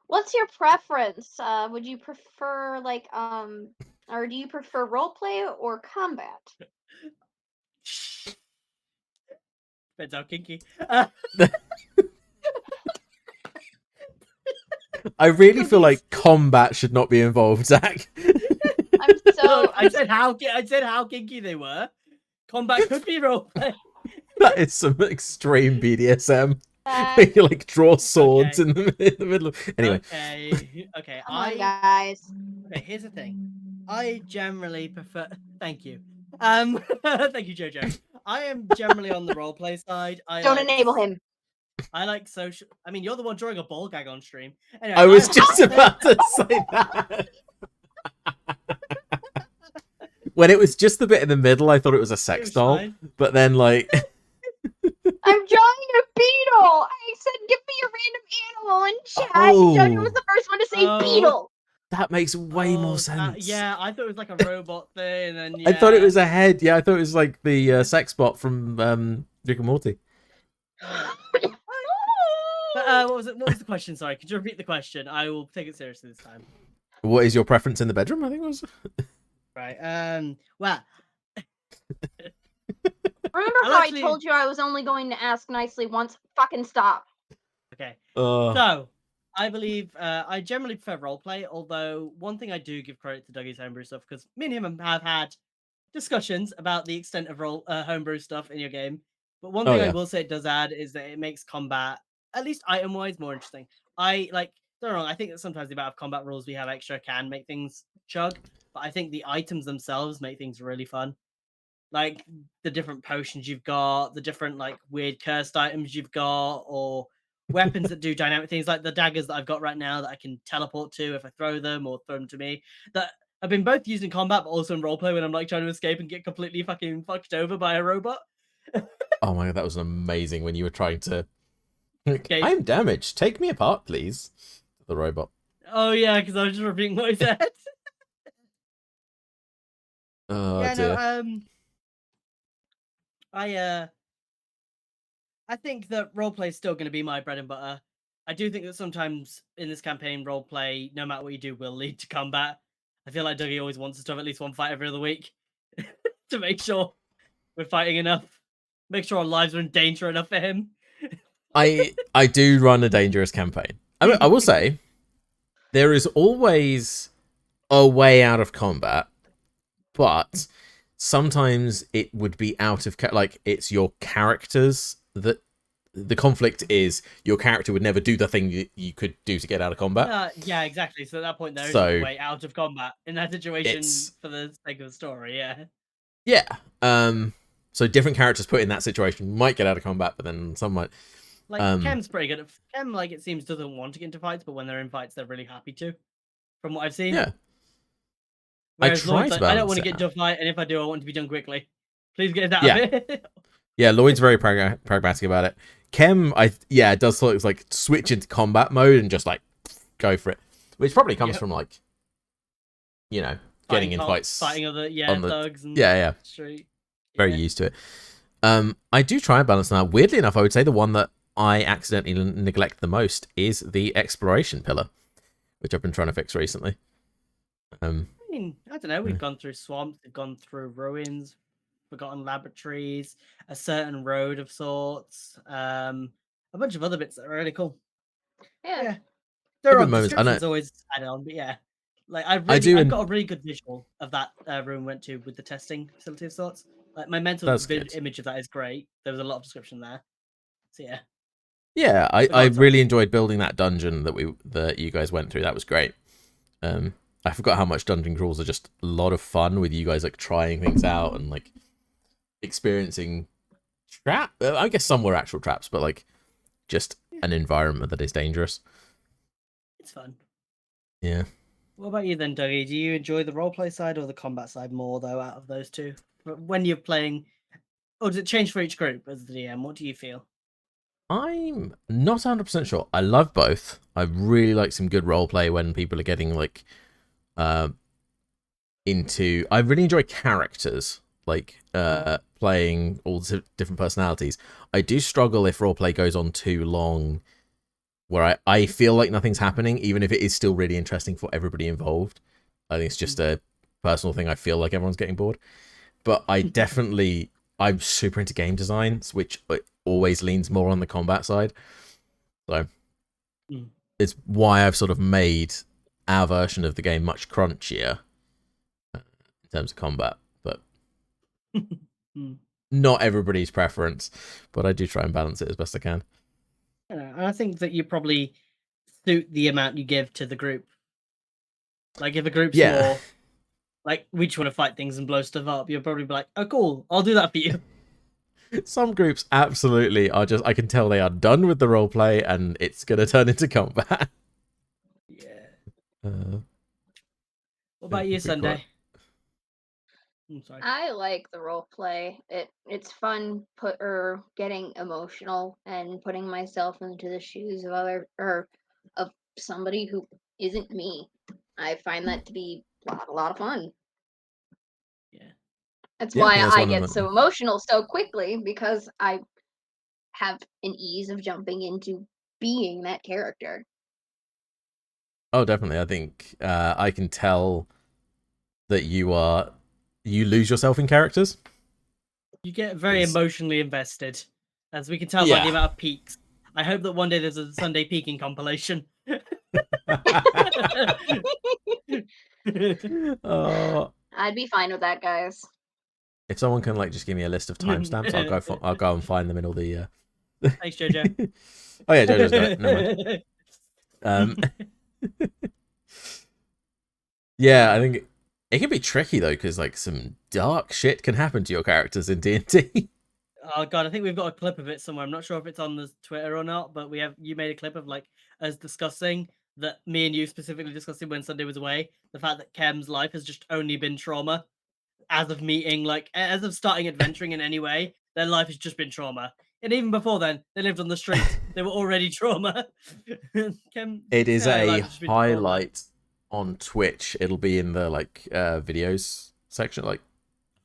What's your preference? Would you prefer or do you prefer roleplay or combat? Depends how kinky. I really feel like combat should not be involved, Zach. Look, I said how kinky they were. Combat could be roleplay. That is some extreme BDSM. You like draw swords in the middle of. Anyway. Okay. Come on, guys. Okay, here's the thing. I generally prefer. Thank you. Thank you, Jojo. I am generally on the roleplay side. Don't enable him. I like social. I mean, you're the one drawing a ball gag on stream. Anyway, I was just about to say that. When it was just the bit in the middle, I thought it was a sex doll. Fine. But then, like. I'm drawing a beetle. I said, give me a random animal in chat. Jojo was the first one to say beetle. That makes way more sense. Yeah, I thought it was like a robot thing. And then, I thought it was a head. Yeah, I thought it was like the sex bot from Rick and Morty. What was it? What was the question? Sorry, could you repeat the question? I will take it seriously this time. What is your preference in the bedroom? I think it was. Right. Well. Remember how I told you I was only going to ask nicely once? Fucking stop. Okay. So, I believe I generally prefer roleplay, although one thing I do give credit to Dougie's homebrew stuff, because me and him have had discussions about the extent of homebrew stuff in your game. But one thing I will say it does add is that it makes combat, at least item-wise, more interesting. Don't get me wrong, I think that sometimes the amount of combat rules we have extra can make things chug, but I think the items themselves make things really fun. Like the different potions you've got, the different like weird cursed items you've got, or weapons that do dynamic things, like the daggers that I've got right now that I can teleport to if I throw them or throw them to me. That I've been both used in combat, but also in roleplay when I'm like trying to escape and get completely fucking fucked over by a robot. Oh my god, that was amazing when you were trying to. Okay. I'm damaged. Take me apart, please. The robot. Oh yeah, because I was just repeating what he said. Oh Yeah, dear. no, I think that roleplay is still going to be my bread and butter. I do think that sometimes in this campaign, roleplay, no matter what you do, will lead to combat. I feel like Dougie always wants us to have at least one fight every other week to make sure we're fighting enough, make sure our lives are in danger enough for him. I do run a dangerous campaign. I will say there is always a way out of combat, but sometimes it would be out of like it's your characters that the conflict is your character would never do the thing you could do to get out of combat. Yeah, exactly. So at that point, there isn't So a way out of combat in that situation it's for the sake of the story. Yeah. yeah. So different characters put in that situation might get out of combat, but then some might. Like Kem's pretty good at Kem. Like it seems doesn't want to get into fights, but when they're in fights, they're really happy to. From what I've seen. Yeah. Whereas I try Lloyd's to like, I don't balance want to it get into a out. fight, and if I do, I want it to be done quickly. Please get us out Yeah. of it. Yeah, Lloyd's very pragmatic about it. Kem, it does sort of like switch into combat mode and just like go for it, which probably comes from like, getting in fights, fighting other thugs and yeah, street. Very used to it. I do try and balance that. Weirdly enough, I would say the one that I accidentally neglect the most is the exploration pillar, which I've been trying to fix recently. I mean, I don't know. We've gone through swamps, we've gone through ruins, forgotten laboratories, a certain road of sorts, a bunch of other bits that are really cool. Yeah. There Good are moments. I know. descriptions always added on, but yeah, like I've got a really good visual of that room we went to with the testing facility of sorts. Like my mental image of that is great. There was a lot of description there, so yeah. Yeah, I really enjoyed building that dungeon that you guys went through. That was great. I forgot how much dungeon crawls are just a lot of fun with you guys like trying things out and like experiencing trap. I guess some were actual traps, but like just an environment that is dangerous. It's fun. Yeah. What about you then, Dougie? Do you enjoy the roleplay side or the combat side more though out of those two? When you're playing, or does it change for each group as the DM? What do you feel? I'm not 100% sure. I love both. I really like some good roleplay when people are getting like into. I really enjoy characters, like playing all the different personalities. I do struggle if roleplay goes on too long, where I feel like nothing's happening, even if it is still really interesting for everybody involved. I think it's just a personal thing. I feel like everyone's getting bored, but I'm super into game designs, which always leans more on the combat side. So it's why I've sort of made our version of the game much crunchier in terms of combat, but not everybody's preference. But I do try and balance it as best I can. And I think that you probably suit the amount you give to the group. Like if a group's more like we just want to fight things and blow stuff up, you'll probably be like, "Oh, cool, I'll do that for you." Some groups absolutely are just. I can tell they are done with the roleplay and it's gonna turn into combat. Yeah. What about you, Sunday? I'm sorry. I like the role play. It's fun getting emotional and putting myself into the shoes of somebody who isn't me. I find that to be a lot of fun. Yeah. That's why I get so emotional so quickly, because I have an ease of jumping into being that character. Oh, definitely. I think I can tell that you lose yourself in characters. You get very emotionally invested, as we can tell by the amount of peaks. I hope that one day there's a Sunday peaking compilation. I'd be fine with that, guys. If someone can like just give me a list of timestamps, I'll go and find them in all the. Thanks, Jojo. Oh yeah, Jojo's got it. Never mind. Yeah, I think it can be tricky though, because like some dark shit can happen to your characters in D&D. Oh god, I think we've got a clip of it somewhere. I'm not sure if it's on the Twitter or not, but you made a clip of like us discussing that, me and you specifically discussing when Sunday was away, the fact that Kem's life has just only been trauma as of meeting, like as of starting adventuring in any way. their life has just been trauma. And even before then, they lived on the streets. They were already trauma. It is Their a life has just been trauma. highlight on Twitch. It'll be in the videos section. Like,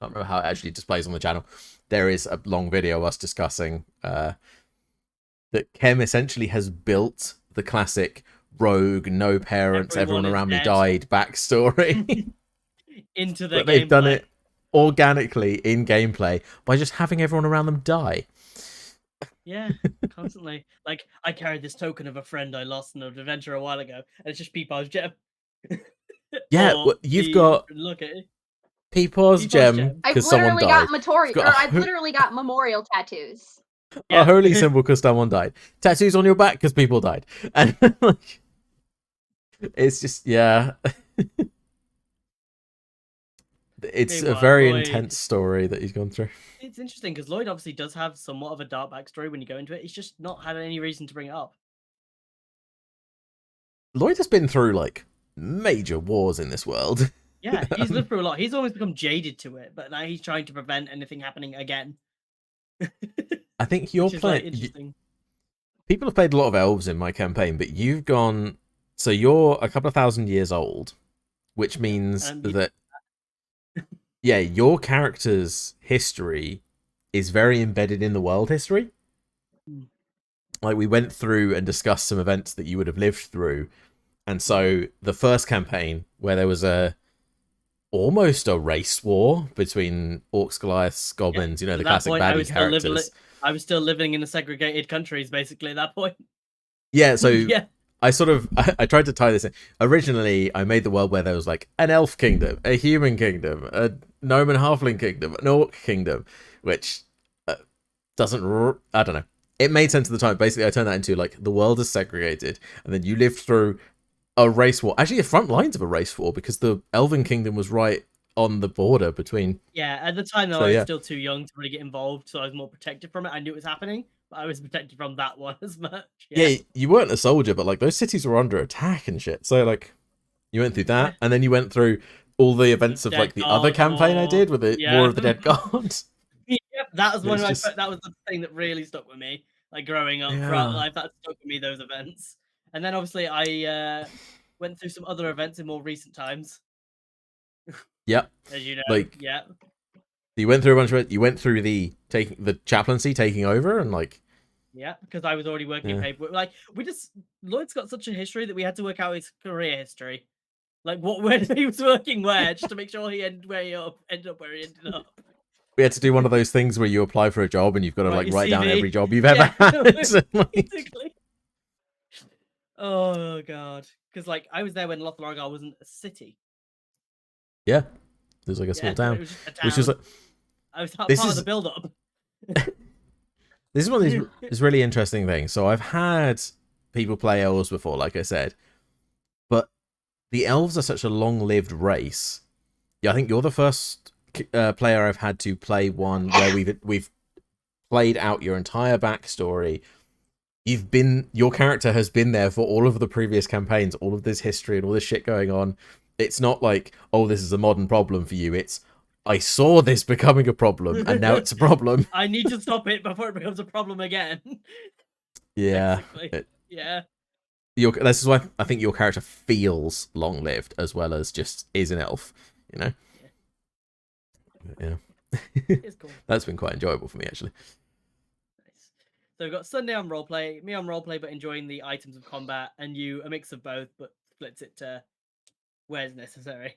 I don't know how it actually displays on the channel. There is a long video of us discussing that Kem essentially has built the classic rogue, no parents, everyone Everyone is around me dead. died backstory. Into their But they've done gameplay. it organically in gameplay by just having everyone around them die. Yeah, constantly. Like, I carried this token of a friend I lost in an adventure a while ago, and it's just Peepaw's gem. Yeah, Or well, you've the got look at it. Peepaw's Peepaw's gem gem. I've because someone literally died. got Matori, You've got or a I've literally got memorial tattoos. a Yeah. holy symbol because someone died. Tattoos on your back because people died. And like, it's just, yeah. It's a Meanwhile, very Lloyd- intense story that he's gone through. It's interesting because Lloyd obviously does have somewhat of a dark backstory when you go into it. He's just not had any reason to bring it up. Lloyd has been through like major wars in this world. Yeah, he's lived through a lot. He's almost become jaded to it, but now he's trying to prevent anything happening again. I think you're Which is like playing. interesting. People have played a lot of elves in my campaign, but you've gone. So you're a couple of thousand years old, which means You- that yeah, your character's history is very embedded in the world history. Hmm. Like, we went through and discussed some events that you would have lived through, and so the first campaign where there was almost a race war between orcs, Goliaths, goblins, you know, At the that classic point, I baddie was still characters. I was still living in the segregated countries, basically, at that point. Yeah, so Yeah. I sort of I tried to tie this in. Originally, I made the world where there was like an elf kingdom, a human kingdom, a gnome and halfling kingdom, an orc kingdom, which doesn't. I don't know. It made sense at the time. Basically, I turned that into like the world is segregated, and then you lived through a race war. Actually, the front lines of a race war because the Elven kingdom was right on the border between. Yeah, at the time, though, So, I was yeah. still too young to really get involved, so I was more protected from it. I knew it was happening, but I was protected from that one as much. Yeah, you weren't a soldier, but like those cities were under attack and shit. So like, you went through that, and then you went through all the events of Dead like the other God campaign I War. did with the Yeah. War of the Dead Gods. Yep, that was one of It's my. just- That was the thing that really stuck with me, like growing up Yeah. throughout life. That stuck with me, those events. And then obviously I went through some other events in more recent times, Yep. as you know. Like, yeah, you went through a bunch of it. You went through the chaplaincy taking over, and like, yeah, because I was already working in Yeah. paperwork. Like Lloyd's got such a history that we had to work out his career history, like where he was working where, just to make sure he ended up where he ended up. we had to do one of those things where you apply for a job and you've got to Right, like your write down CV. every job you've ever Yeah, had. Like, basically. Oh god, because like I was there when Lothlorgar wasn't a city. yeah, there's like a small It town, was just a town. which is like, I was part this of is- the build-up. this is one of these really interesting things. So I've had people play elves before, like I said, but the elves are such a long-lived race. Yeah, I think you're the first player I've had to play one where we've played out your entire backstory. Your character has been there for all of the previous campaigns, all of this history and all this shit going on. It's not like, oh, this is a modern problem for you. It's, I saw this becoming a problem and now it's a problem. I need to stop it before it becomes a problem again. Yeah. Basically. Yeah. This is why I think your character feels long-lived as well as just is an elf, you know? Yeah. It's cool. That's been quite enjoyable for me, actually. Nice. So we've got Sunday on roleplay, me on roleplay but enjoying the items of combat, and you a mix of both but splits it to where's necessary.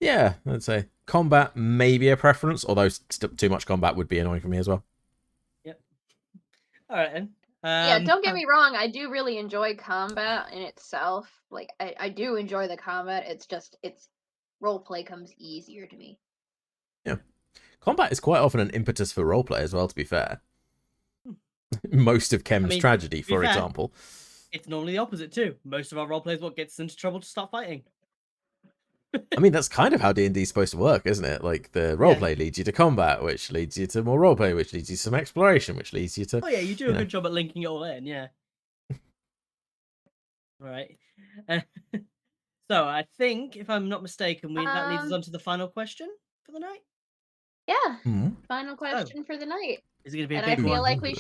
Yeah, I'd say combat may be a preference, although too much combat would be annoying for me as well. Yep. All right then. Yeah, don't get me wrong. I do really enjoy combat in itself. Like, I do enjoy the combat. It's just, roleplay comes easier to me. Yeah. Combat is quite often an impetus for roleplay as well, to be fair. Most of Kem's tragedy, for example. It's normally the opposite too. Most of our roleplay is what gets us into trouble to start fighting. I mean, that's kind of how D&D is supposed to work, isn't it? Like, the roleplay leads you to combat, which leads you to more roleplay, which leads you to some exploration, which leads you to... Oh yeah, you do a good job at linking it all in, yeah. All right. So I think, if I'm not mistaken, that leads us on to the final question for the night. Yeah. Mhm. Final question for the night. Is it gonna be a And I big feel one? like we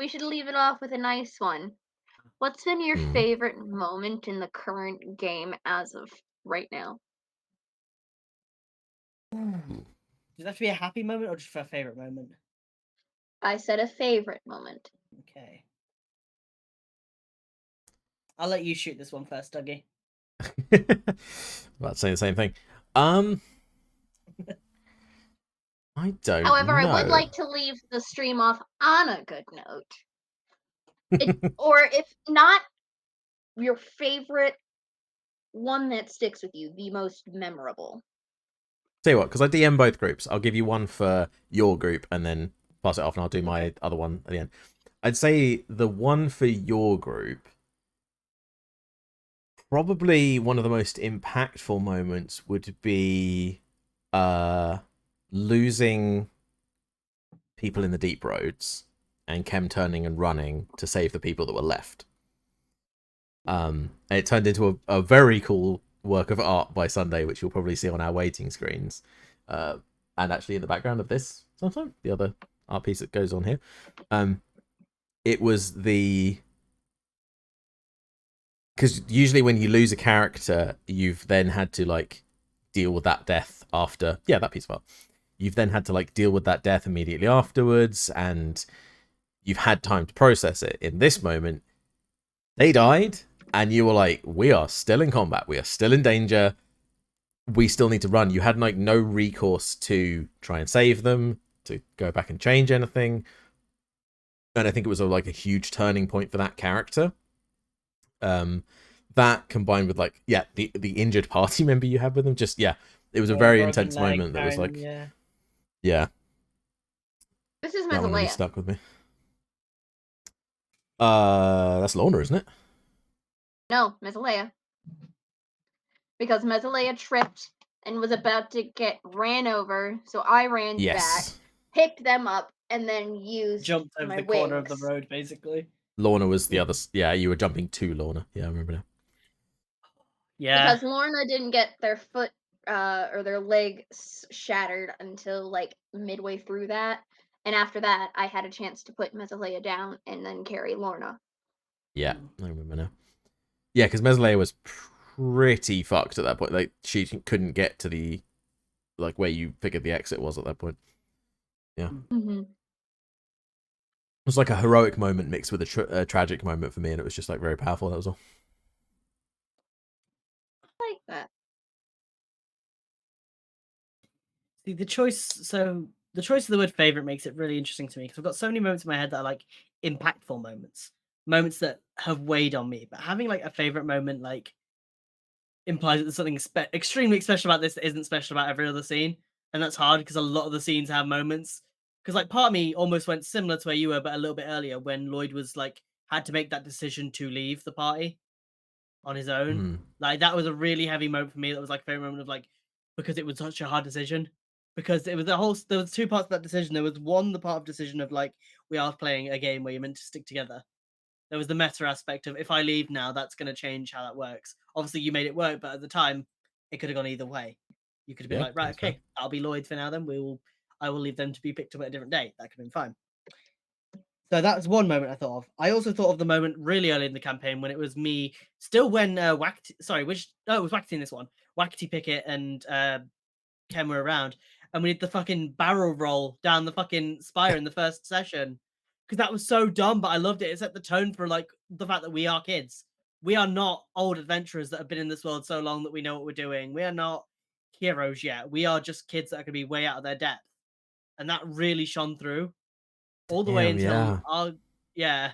should leave it off with a nice one. What's been your Mhm. favorite moment in the current game as of right now? Does that have to be a happy moment or just for a favorite moment? I said a favorite moment. Okay. I'll let you shoot this one first, Dougie. About to say the same thing. I don't However, I would know. like to leave the stream off on a good note. Or if not your favorite, one that sticks with you, the most memorable. Tell you what, because I DM both groups, I'll give you one for your group and then pass it off, and I'll do my other one at the end. I'd say the one for your group, probably one of the most impactful moments would be losing people in the deep roads and Kem turning and running to save the people that were left. And it turned into a very cool work of art by Sunday, which you'll probably see on our waiting screens. And actually in the background of this sometime, the other art piece that goes on here. It was the... Because usually when you lose a character, you've then had to, like, deal with that death after... Yeah, that piece of art. You've then had to, like, deal with that death immediately afterwards, and you've had time to process it. In this moment, they died, and you were like, we are still in combat. We are still in danger. We still need to run. You had, like, no recourse to try and save them, to go back and change anything. And I think it was, like, a huge turning point for that character. That combined with, like, yeah, the injured party member you had with them, just, yeah, it was a very Broken intense leg, moment that was, like, yeah. This is that one really Mesalea. stuck with me. That's Lorna, isn't it? No, Mesalea. Because Mesalea tripped and was about to get ran over, so I ran back, Yes. picked them up, and then used Jumped over my the corner of the wings. road, basically. Lorna was the other. Yeah, you were jumping to Lorna. Yeah, I remember now. Yeah. Because Lorna didn't get their foot or their leg shattered until like midway through that, and after that, I had a chance to put Mesalea down and then carry Lorna. Yeah, I remember now. Yeah, because Mesley was pretty fucked at that point. Like, she couldn't get to the, like, where you figured the exit was at that point. Yeah. Mm-hmm. It was like a heroic moment mixed with a tragic moment for me, and it was just, like, very powerful. That was all. I like that. See, the choice of the word favorite makes it really interesting to me because I've got so many moments in my head that are like impactful moments that have weighed on me. But having like a favorite moment like implies that there's something extremely special about this that isn't special about every other scene, and that's hard because a lot of the scenes have moments. Because like part of me almost went similar to where you were, but a little bit earlier when Lloyd was like had to make that decision to leave the party on his own. Hmm. Like that was a really heavy moment for me. That was like a favorite moment of like because it was such a hard decision. Because it was there was two parts of that decision. There was one, the part of decision of like we are playing a game where you're meant to stick together. There was the meta aspect of if I leave now, that's going to change how that works. Obviously, you made it work, but at the time, it could have gone either way. You could have been Yeah, like, right, that's fair. okay, I'll be Lloyd for now. Then I will leave them to be picked up at a different date. That could have been fine. So that's one moment I thought of. I also thought of the moment really early in the campaign when it was me still when it was Wackety in this one. Wackety Pickett and Ken were around, and we did the fucking barrel roll down the fucking spire in the first session because that was so dumb, but I loved it. It set the tone for like the fact that we are kids. We are not old adventurers that have been in this world so long that we know what we're doing. We are not heroes yet. We are just kids that are going to be way out of their depth, and that really shone through all the way Damn, until yeah. yeah.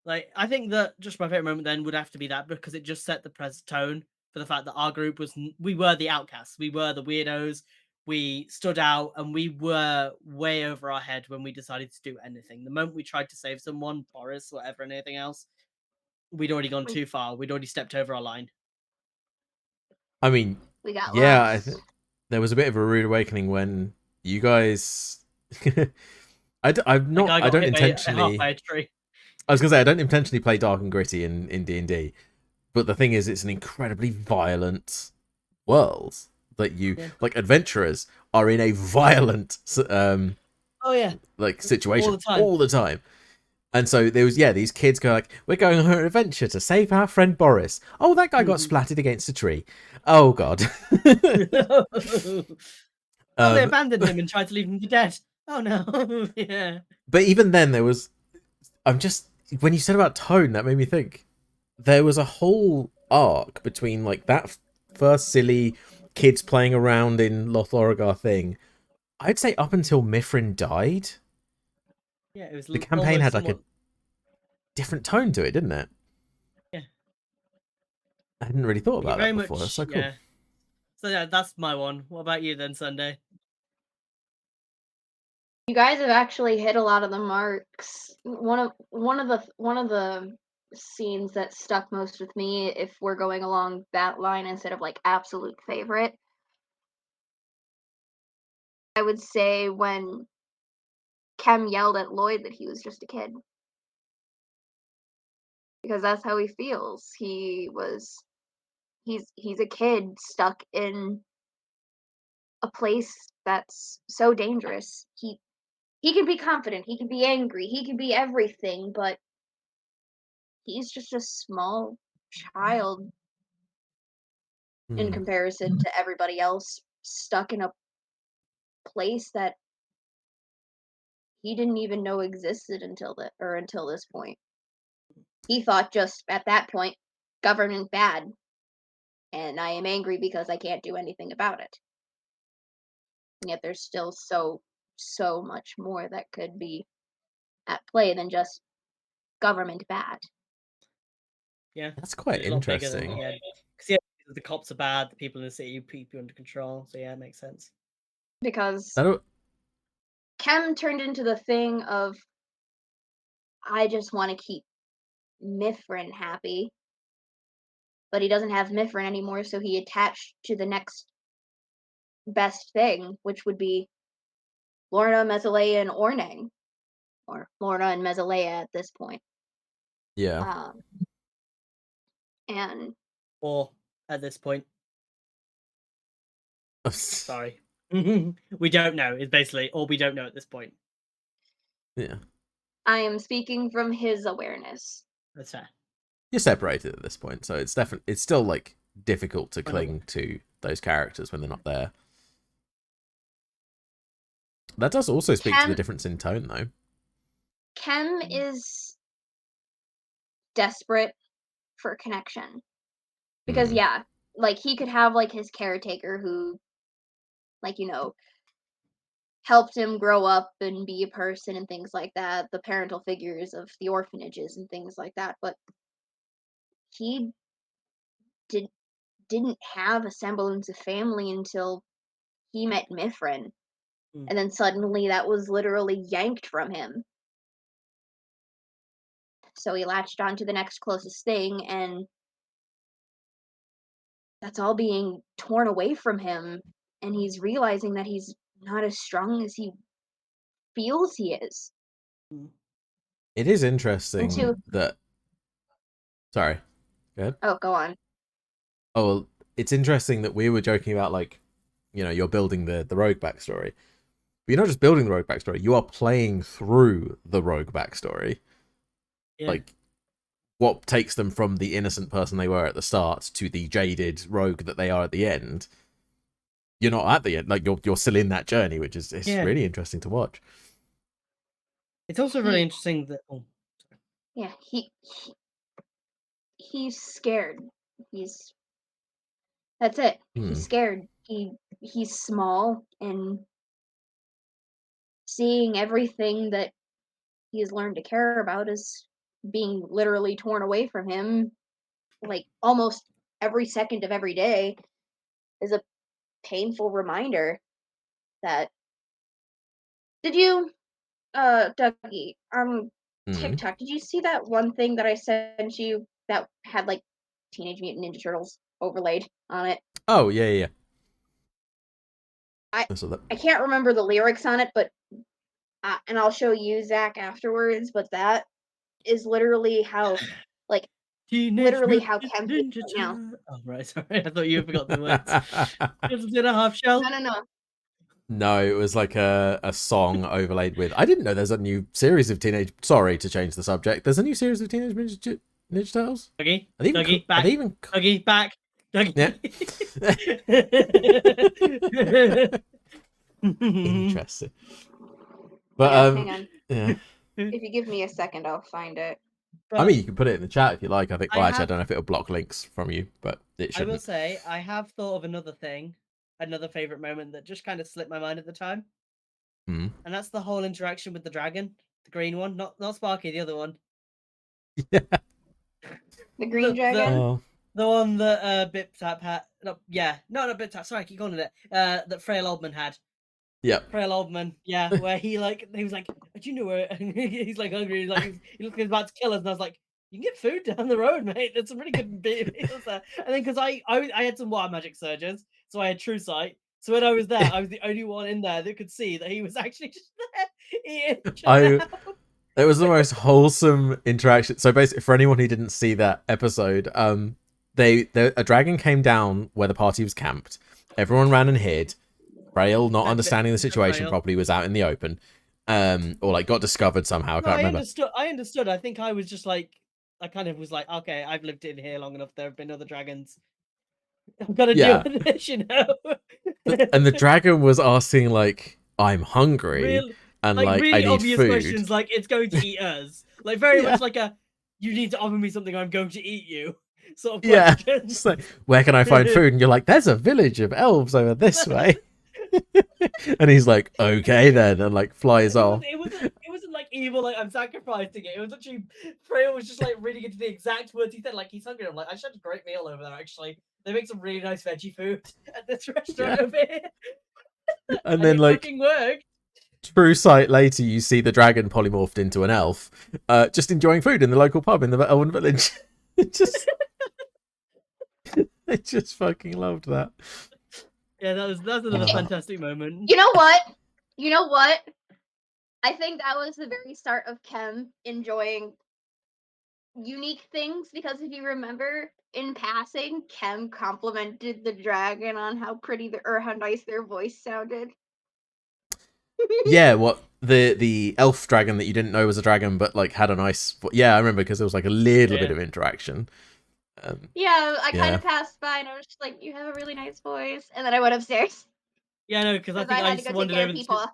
Like I think that just my favorite moment then would have to be that because it just set the tone for the fact that our group we were the outcasts, we were the weirdos, we stood out, and we were way over our head when we decided to do anything. The moment we tried to save someone, Boris, whatever, and anything else, we'd already gone too far. We'd already stepped over our line. I mean, We got yeah, lost. there was a bit of a rude awakening when you guys. I Like I don't got hit by half intentionally. by a tree. I was gonna say I don't intentionally play dark and gritty in D&D, but the thing is, it's an incredibly violent world. that you Yeah. like adventurers are in a violent Oh yeah, like situation time. all the time. And so there was these kids go like, we're going on an adventure to save our friend Boris. Oh, that guy got splattered against a tree. Oh god. Oh, they abandoned him and tried to leave him to dead. Oh no. Yeah. But even then there was when you said about tone, that made me think there was a whole arc between like that first silly kids playing around in Lothorogar thing. I'd say up until Mithrin died. Yeah, it was The campaign almost had like somewhat... a different tone to it, didn't it? Yeah. I hadn't really thought Yeah, about very that before. much. That's so cool. Yeah. So yeah, that's my one. What about you then, Sunday? You guys have actually hit a lot of the marks. One of the scenes that stuck most with me, if we're going along that line instead of like absolute favorite, I would say when Kem yelled at Lloyd that he was just a kid. Because that's how he feels. He's a kid stuck in a place that's so dangerous. He can be confident, he can be angry, he can be everything, but he's just a small child in comparison to everybody else stuck in a place that he didn't even know existed until this point. He thought just at that point, government bad, and I am angry because I can't do anything about it. And yet there's still so much more that could be at play than just government bad. Yeah, That's quite it's a lot bigger than interesting. because the cops are bad, the people in the city keep you under control. So yeah, it makes sense. Because That Kem turned into the thing of, I just want to keep Mithrin happy, but he doesn't have Mithrin anymore, so he attached to the next best thing, which would be Lorna, Mesalea, and Ornang, or Lorna and Mesalea at this point. yeah. And Or at this point, sorry, we don't know. It's basically all we don't know at this point. Yeah. I am speaking from his awareness. That's fair. You're separated at this point, so it's still like difficult to cling to those characters when they're not there. That does also speak to the difference in tone, though. Kem is desperate for connection. Because like he could have like his caretaker who, like, helped him grow up and be a person and things like that, the parental figures of the orphanages and things like that, but he didn't have a semblance of family until he met Mithrin. And then suddenly that was literally yanked from him. So he latched on to the next closest thing, and that's all being torn away from him. And he's realizing that he's not as strong as he feels he is. It is interesting that. Sorry. Go ahead. Oh, go on. Oh, well, it's interesting that we were joking about, like, you're building the rogue backstory. But you're not just building the rogue backstory, you are playing through the rogue backstory. Yeah. Like, what takes them from the innocent person they were at the start to the jaded rogue that they are at the end. You're not at the end, like you're still in that journey, which is really interesting to watch. It's also really interesting that he's scared. That's it. He's scared. He's small, and seeing everything that he has learned to care about is being literally torn away from him, like almost every second of every day, is a painful reminder that. Did you, Dougie, TikTok, did you see that one thing that I sent you that had like Teenage Mutant Ninja Turtles overlaid on it? Oh, yeah. I can't remember the lyrics on it, but and I'll show you, Zach, afterwards. But that is literally how, like, Teenage literally how Mutant Kem feels Ninja right now. Turtle. Oh, right, sorry. I thought you forgot the words. Just in a half shell. No. No, it was like a song overlaid with. I didn't know there's a new series of teenage. Sorry to change the subject. There's a new series of Teenage Ninja Turtles. Dougie, Are they even? Dougie, Are back. they even? Dougie, back. Dougie. Interesting. But Hang on. yeah. If you give me a second, I'll find it. I mean, you can put it in the chat if you like. I think. Well, I actually, I have- don't know if it'll block links from you, but it I will shouldn't. say, I have thought of another thing, another favorite moment that just kind of slipped my mind at the time, Hmm. and that's the whole interaction with the dragon, the green one, not Sparky, the other one, Yeah. The green dragon? Oh. the one that Bip Tap had. No, yeah, no, not Bip Tap. Sorry, I keep calling it. That Frail Oldman had. Yep. Frail Oldman, yeah, where he was like, "Do you know where?" He's like hungry. He's like, he looks like he's about to kill us, and I was like, "You can get food down the road, mate. There's some really good meals there." And then because I had some water magic surges, so I had true sight. So when I was there, I was the only one in there that could see that he was actually just there eating. It was the most wholesome interaction. So basically, for anyone who didn't see that episode, a dragon came down where the party was camped. Everyone ran and hid. Frail, not understanding the situation properly, was out in the open, or like got discovered somehow. I can't remember. I understood. I think I was just like, I kind of was like, okay, I've lived in here long enough. There have been other dragons. I've got to deal with this, you know. And the dragon was asking like, "I'm hungry," Real, and like really I need obvious food. questions, like it's going to eat us, like very much like a, you need to offer me something, or I'm going to eat you, sort of question. Just like, where can I find food? And you're like, there's a village of elves over this way. And he's like, okay then, and like flies off. It wasn't like evil, like I'm sacrificing it. It was actually Freya was just like reading into the exact words he said, like he's hungry. I'm like, I should have a great meal over there actually. They make some really nice veggie food at this restaurant over here. And then it like fucking worked. True sight later, you see the dragon polymorphed into an elf, just enjoying food in the local pub in the Elven village. I just fucking loved that. Yeah, that's another fantastic moment. You know what? I think that was the very start of Kem enjoying unique things, because if you remember, in passing, Kem complimented the dragon on how pretty or how nice their voice sounded. Yeah, what the elf dragon that you didn't know was a dragon, but like had a nice. Yeah, I remember because there was like a little bit of interaction. Yeah, I kind of passed by and I was just like, "You have a really nice voice," and then I went upstairs. Yeah, no, because I think I had just to go take wandered care over of the people.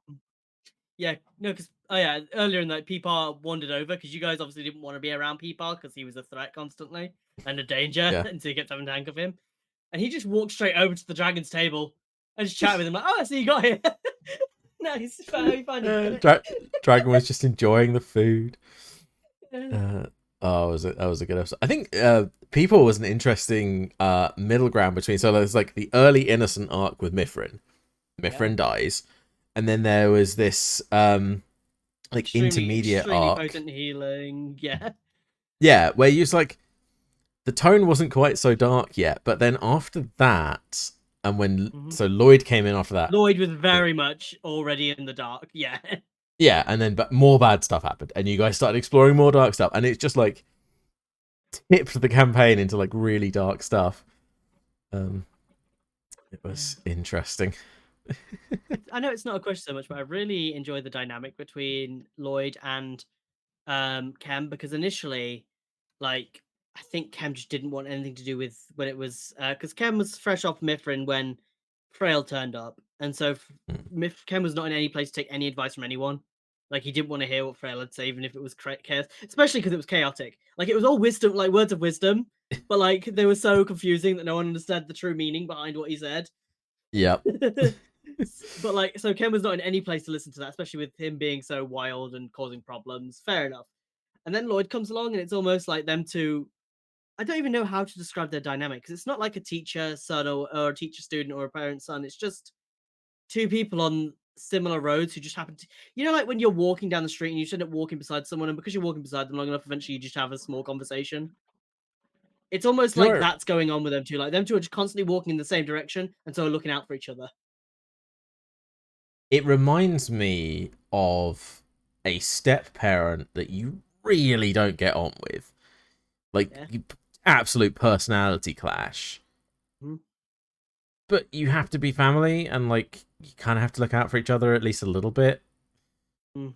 Yeah, no, because earlier in that, Peepar wandered over because you guys obviously didn't want to be around Peepar because he was a threat constantly and a danger, and so you kept having to handcuff him. And he just walked straight over to the dragon's table and just chatted with him like, "Oh, I see you got here." Nice, funny. Dragon was just enjoying the food. That was a good episode. I think People was an interesting middle ground between. So there's like the early innocent arc with Mithrin. Mithrin dies, and then there was this like intermediate arc. Potent healing, yeah, where you just like the tone wasn't quite so dark yet, but then after that, and when so Lloyd came in after that, Lloyd was very much already in the dark, yeah, and then but more bad stuff happened, and you guys started exploring more dark stuff, and it's just like tipped the campaign into like really dark stuff. It was interesting. I know it's not a question so much, but I really enjoyed the dynamic between Lloyd and Kem, because initially, like, I think Kem just didn't want anything to do with when it was because Kem was fresh off Mithrin when Frail turned up, and so Kem was not in any place to take any advice from anyone. Like, he didn't want to hear what Frail had to say, even if it was chaos, especially because it was chaotic. Like, it was all wisdom, like words of wisdom, but like they were so confusing that no one understood the true meaning behind what he said. Yep. But like, so Ken was not in any place to listen to that, especially with him being so wild and causing problems. Fair enough. And then Lloyd comes along, and it's almost like them two. I don't even know how to describe their dynamic, because it's not like a teacher son or a teacher student or a parent son. It's just two people on similar roads who just happen to, like when you're walking down the street and you just end up walking beside someone, and because you're walking beside them long enough, eventually you just have a small conversation. It's almost like that's going on with them too. Like, them two are just constantly walking in the same direction and so looking out for each other. It reminds me of a step parent that you really don't get on with. Like, absolute personality clash. Mhm. But you have to be family, and like you kind of have to look out for each other at least a little bit. Mm.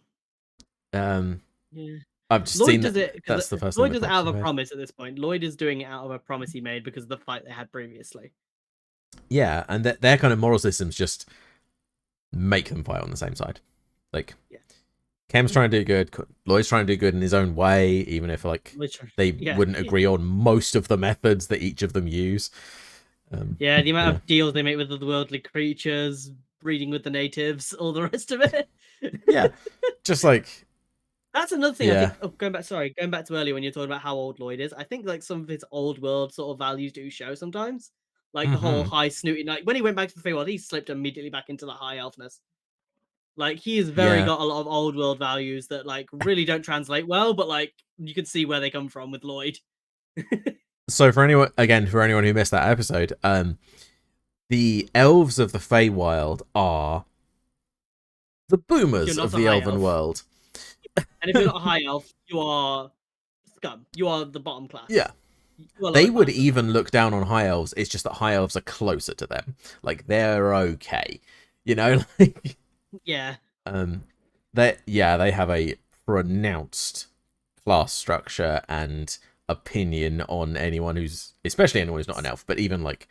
Um, Yeah. I've just Lloyd seen does that. it because That's the first thing Lloyd the does it cops out have of a made. promise at this point. Lloyd is doing it out of a promise he made because of the fight they had previously. Yeah, and their kind of moral systems just make them fight on the same side. Like, Yeah. Cam's trying to do good, Lloyd's trying to do good in his own way, even if like Literally. they Yeah. wouldn't agree on most of the methods that each of them use. Yeah, the amount of deals they make with otherworldly creatures, breeding with the natives, all the rest of it. Yeah, just like That's another thing I yeah, think. Oh, going back to earlier when you're talking about how old Lloyd is. I think like some of his old world sort of values do show sometimes. Like the whole high snooty. Like when he went back to the Feywild, he slipped immediately back into the high elfness. Like he has very yeah. got a lot of old world values that like really don't translate well, but like you can see where they come from with Lloyd. So for anyone who missed that episode, the elves of the Feywild are the If you're boomers of not a the high elven elf, world. and if you're not a high elf, you are scum. You are the bottom class. Yeah. You are They lower would class at even best. look down on high elves. It's just that high elves are closer to them. Like they're okay. You know, like Yeah. they have a pronounced class structure and opinion on anyone who's, especially anyone who's not an elf, but even like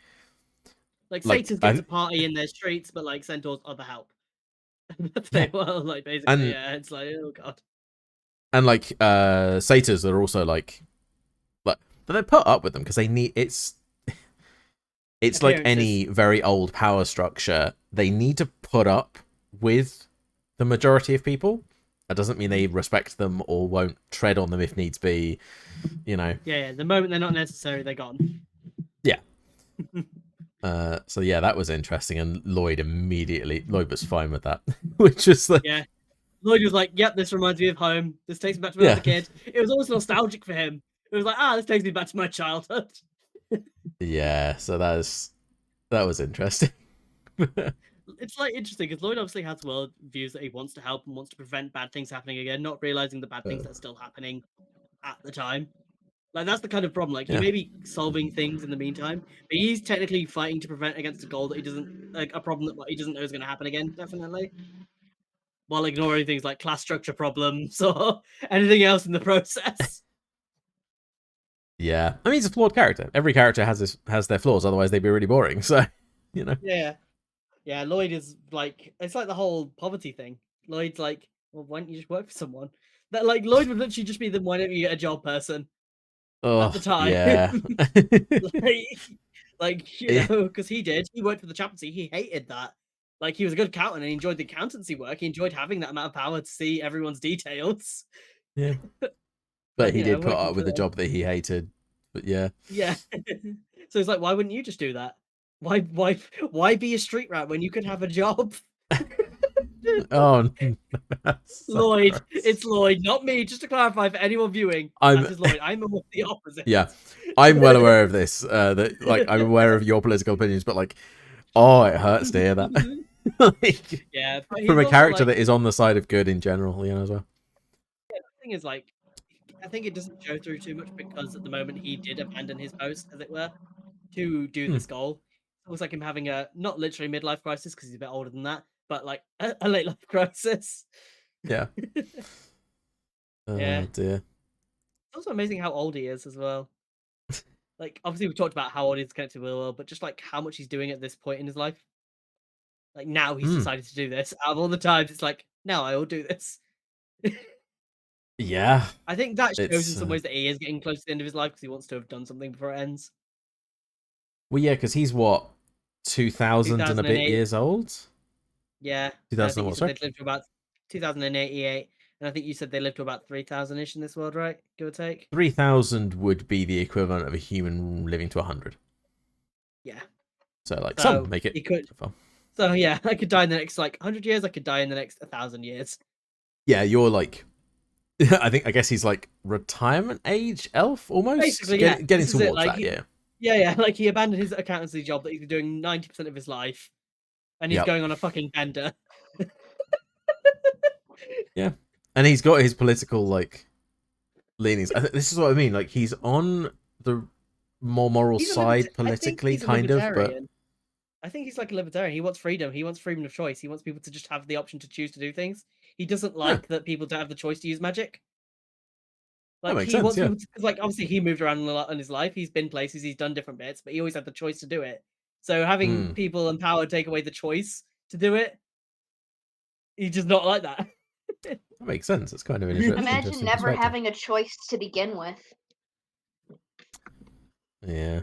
Satyrs get and to party in their streets, but like centaurs are the help. yeah, Well, like basically, and yeah, it's like oh god. like satyrs are also like but they put up with them because they need it's like Appearances. any very old power structure. They need to put up with the majority of people. That doesn't mean they respect them or won't tread on them if needs be. You know. Yeah. The moment they're not necessary, they're gone. Yeah. So yeah, that was interesting, and Lloyd was fine with that, which was like, Yeah. Lloyd was like, "Yep, this reminds me of home. This takes me back to when I was yeah, a kid." It was almost nostalgic for him. It was like, this takes me back to my childhood. yeah. So that was interesting. It's like interesting because Lloyd obviously has world views that he wants to help and wants to prevent bad things happening again, not realizing the bad things that are still happening at the time. Like that's the kind of problem. Like he Yeah, may be solving things in the meantime, but he's technically fighting to prevent against a goal that he doesn't like a problem that he doesn't know is going to happen again. Definitely, while ignoring things like class structure problems or anything else in the process. yeah. I mean, he's a flawed character. Every character has their flaws, otherwise they'd be really boring. So, you know. Yeah, yeah. Lloyd is like it's like the whole poverty thing. Lloyd's like, well, why don't you just work for someone? That like Lloyd would literally just be the why don't you get a job person at Oh the time. yeah. like Yeah. because he did. He worked for the chaplaincy. He hated that. Like he was a good accountant and he enjoyed the accountancy work. He enjoyed having that amount of power to see everyone's details. Yeah. But But he did put working up for with the them. job that he hated. But yeah. Yeah. So it's like, why wouldn't you just do that? Why be a street rat when you could have a job? Oh, that's so Lloyd, gross. it's Lloyd, not me. Just to clarify for anyone viewing, I'm that is Lloyd. I'm the opposite. yeah. I'm well aware of this. That like I'm aware of your political opinions, but like, oh, it hurts to hear that. Like, Yeah, but from he's a also character like that is on the side of good in general, you know, as well. the thing is like I think it doesn't show through too much because at the moment he did abandon his post, as it were, to do Hmm. this goal. It was like him having a not literally midlife crisis because he's a bit older than that, but like a late life crisis. Yeah. Yeah. Oh dear. It's also amazing how old he is as well. Like obviously we talked about how old he's connected with the world, but just like how much he's doing at this point in his life. Like now he's Hmm. decided to do this. Out of all the times, it's like now I will do this. Yeah. I think that shows in It's some ways that he is getting close to the end of his life because he wants to have done something before it ends. well, yeah, because he's what 2000 and a bit 2008. years old. Yeah. And I 2000 think and you what? said Sorry. they'd lived to about 2088. And I think you said they lived to about 3,000-ish in this world, right? Give or take. 3000 would be the equivalent of a human living to 100. Yeah. So like So some make it. he could. So far. So yeah, I could die in the next like 100 years. I could die in the next 1,000 years. Yeah, you're like. I guess he's like retirement age elf almost. Basically, yeah. Getting This is it, towards like, that. Yeah. Yeah. Like he abandoned his accountancy job that he's been doing 90% of his life, and he's Yep. going on a fucking bender. Yeah. And he's got his political like leanings. This is what I mean. Like he's on the more moral He's a side I think politically, he's a kind of, but libertarian. I think he's like a libertarian. He wants freedom. He wants freedom of choice. He wants people to just have the option to choose to do things. He doesn't yeah, like that people don't have the choice to use magic. that Like makes he sense. wants Yeah. people to, because like obviously he moved around a lot in his life. He's been places, he's done different bits, but he always had the choice to do it. So having Mm, people in power take away the choice to do it, he's just not like that. that makes sense. It's kind of an Imagine interesting never perspective. having a choice to begin with. Yeah.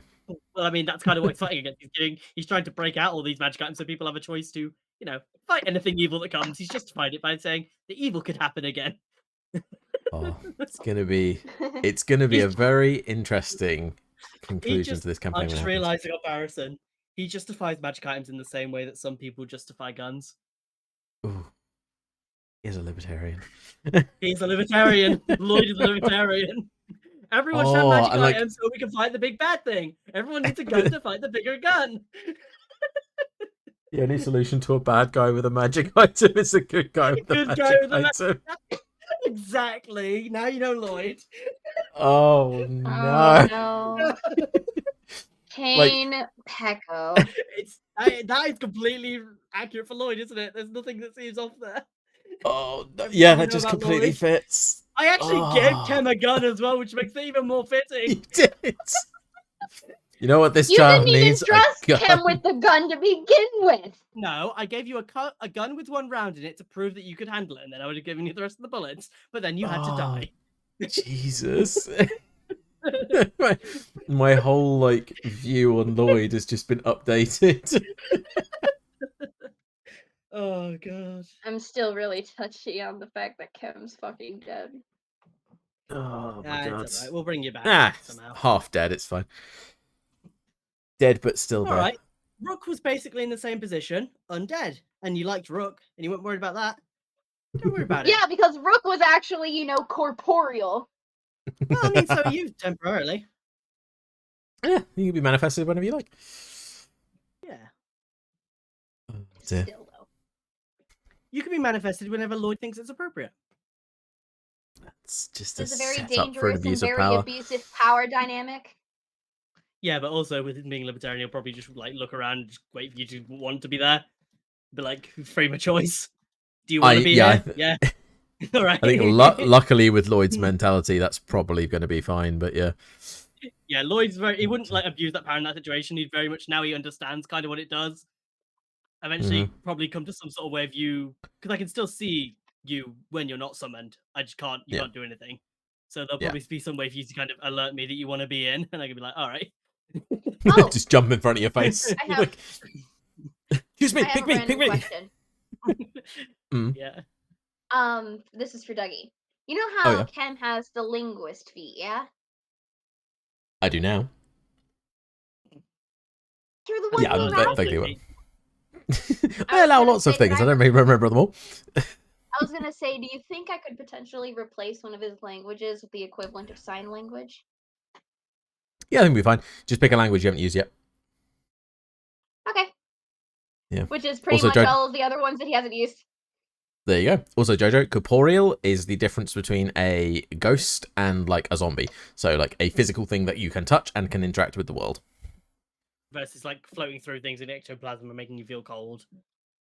Well, I mean, that's kind of what he's fighting against. He's trying to break out all these magic items so people have a choice to, fight anything evil that comes. He's justified it by saying the evil could happen again. Oh, it's gonna be a He's- very interesting He conclusion just, to this I campaign when it just happens. realized a comparison. He justifies magic items in the same way that some people justify guns. Ooh, he is a libertarian. He's a libertarian. Lloyd is a libertarian. Everyone should have Oh, magic and like items so we can fight the big bad thing. Everyone needs a gun to fight the bigger gun. the only solution to a bad guy with a magic item is a good guy with a Good guy magic with a item. Exactly. Now you know Lloyd. Oh Oh no! no. Kane Pecco. That is completely accurate for Lloyd, isn't it? There's nothing that seems off there. Oh no. Yeah, You that know just about completely Lloyd? fits. I actually gave Oh. Kem a gun as well, which makes it even more You fitting. did. You know what this You child didn't even needs? trust A him gun. with the gun to begin with. No, I gave you a gun with one round in it to prove that you could handle it, and then I would have given you the rest of the bullets, but then you had to Oh, die. Jesus. my whole like view on Lloyd has just been updated. Oh, God. I'm still really touchy on the fact that Kim's fucking dead. Oh my god. It's alright. We'll bring you back Ah, somehow. half dead. It's fine. Dead but still there. Alright. Rook was basically in the same position, undead. And you liked Rook, and you weren't worried about that. Don't worry about it. Yeah, because Rook was actually, corporeal. Well, I mean, so are you temporarily. Yeah, you can be manifested whenever you like. Yeah. Oh, dear. Still, though. You can be manifested whenever Lloyd thinks it's appropriate. That's just It's a a very setup for an dangerous and abuse of very power. abusive power dynamic. Yeah, but also with him being libertarian, he'll probably just like look around and just wait for you to want to be there. Be like, frame a choice. Do you want to be here? Yeah. All right. I think luckily with Lloyd's mentality, that's probably going to be fine. But yeah. Yeah, Lloyd's he wouldn't like abuse that power in that situation. He'd very much now he understands kind of what it does. Eventually, probably come to some sort of way of you, because I can still see you when you're not summoned. I just can't. You can't do anything. So there'll probably be some way for you to kind of alert me that you want to be in, and I can be like, all right. Oh. Just jump in front of your face. I have, Excuse me, I have pick a me, random pick me. question. Yeah. This is for Dougie. You know how Oh, yeah. Ken has the linguist feat, yeah? I do now. You're the one Yeah, who I'm allowed vaguely it. aware. I was allow gonna lots of say, things. I don't remember them all. I was gonna say, do you think I could potentially replace one of his languages with the equivalent of sign language? Yeah, I think we'll be fine. Just pick a language you haven't used yet. Okay. Yeah. Which is pretty Also, much all of the other ones that he hasn't used. There you go. Also, Jojo, corporeal is the difference between a ghost and like a zombie. So like a physical thing that you can touch and can interact with the world. Versus like floating through things in ectoplasm and making you feel cold.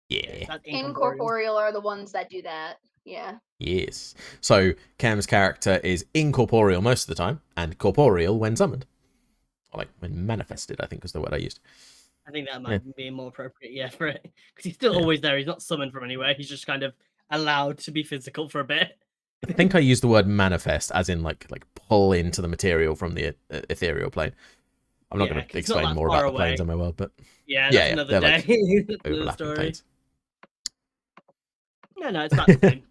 Yeah. That's Incorporeal are the ones that do that. Yeah. Yes. So Cam's character is incorporeal most of the time and corporeal when summoned. Or like when manifested, I think was the word I used. I think that might be more appropriate, for it. Because he's still always there. He's not summoned from anywhere. He's just kind of allowed to be physical for a bit. I think I used the word manifest as in like pull into the material from the ethereal plane. I'm not going to explain more about the planes in my world, but that's another day. Like overlapping story. planes. No, it's about the same.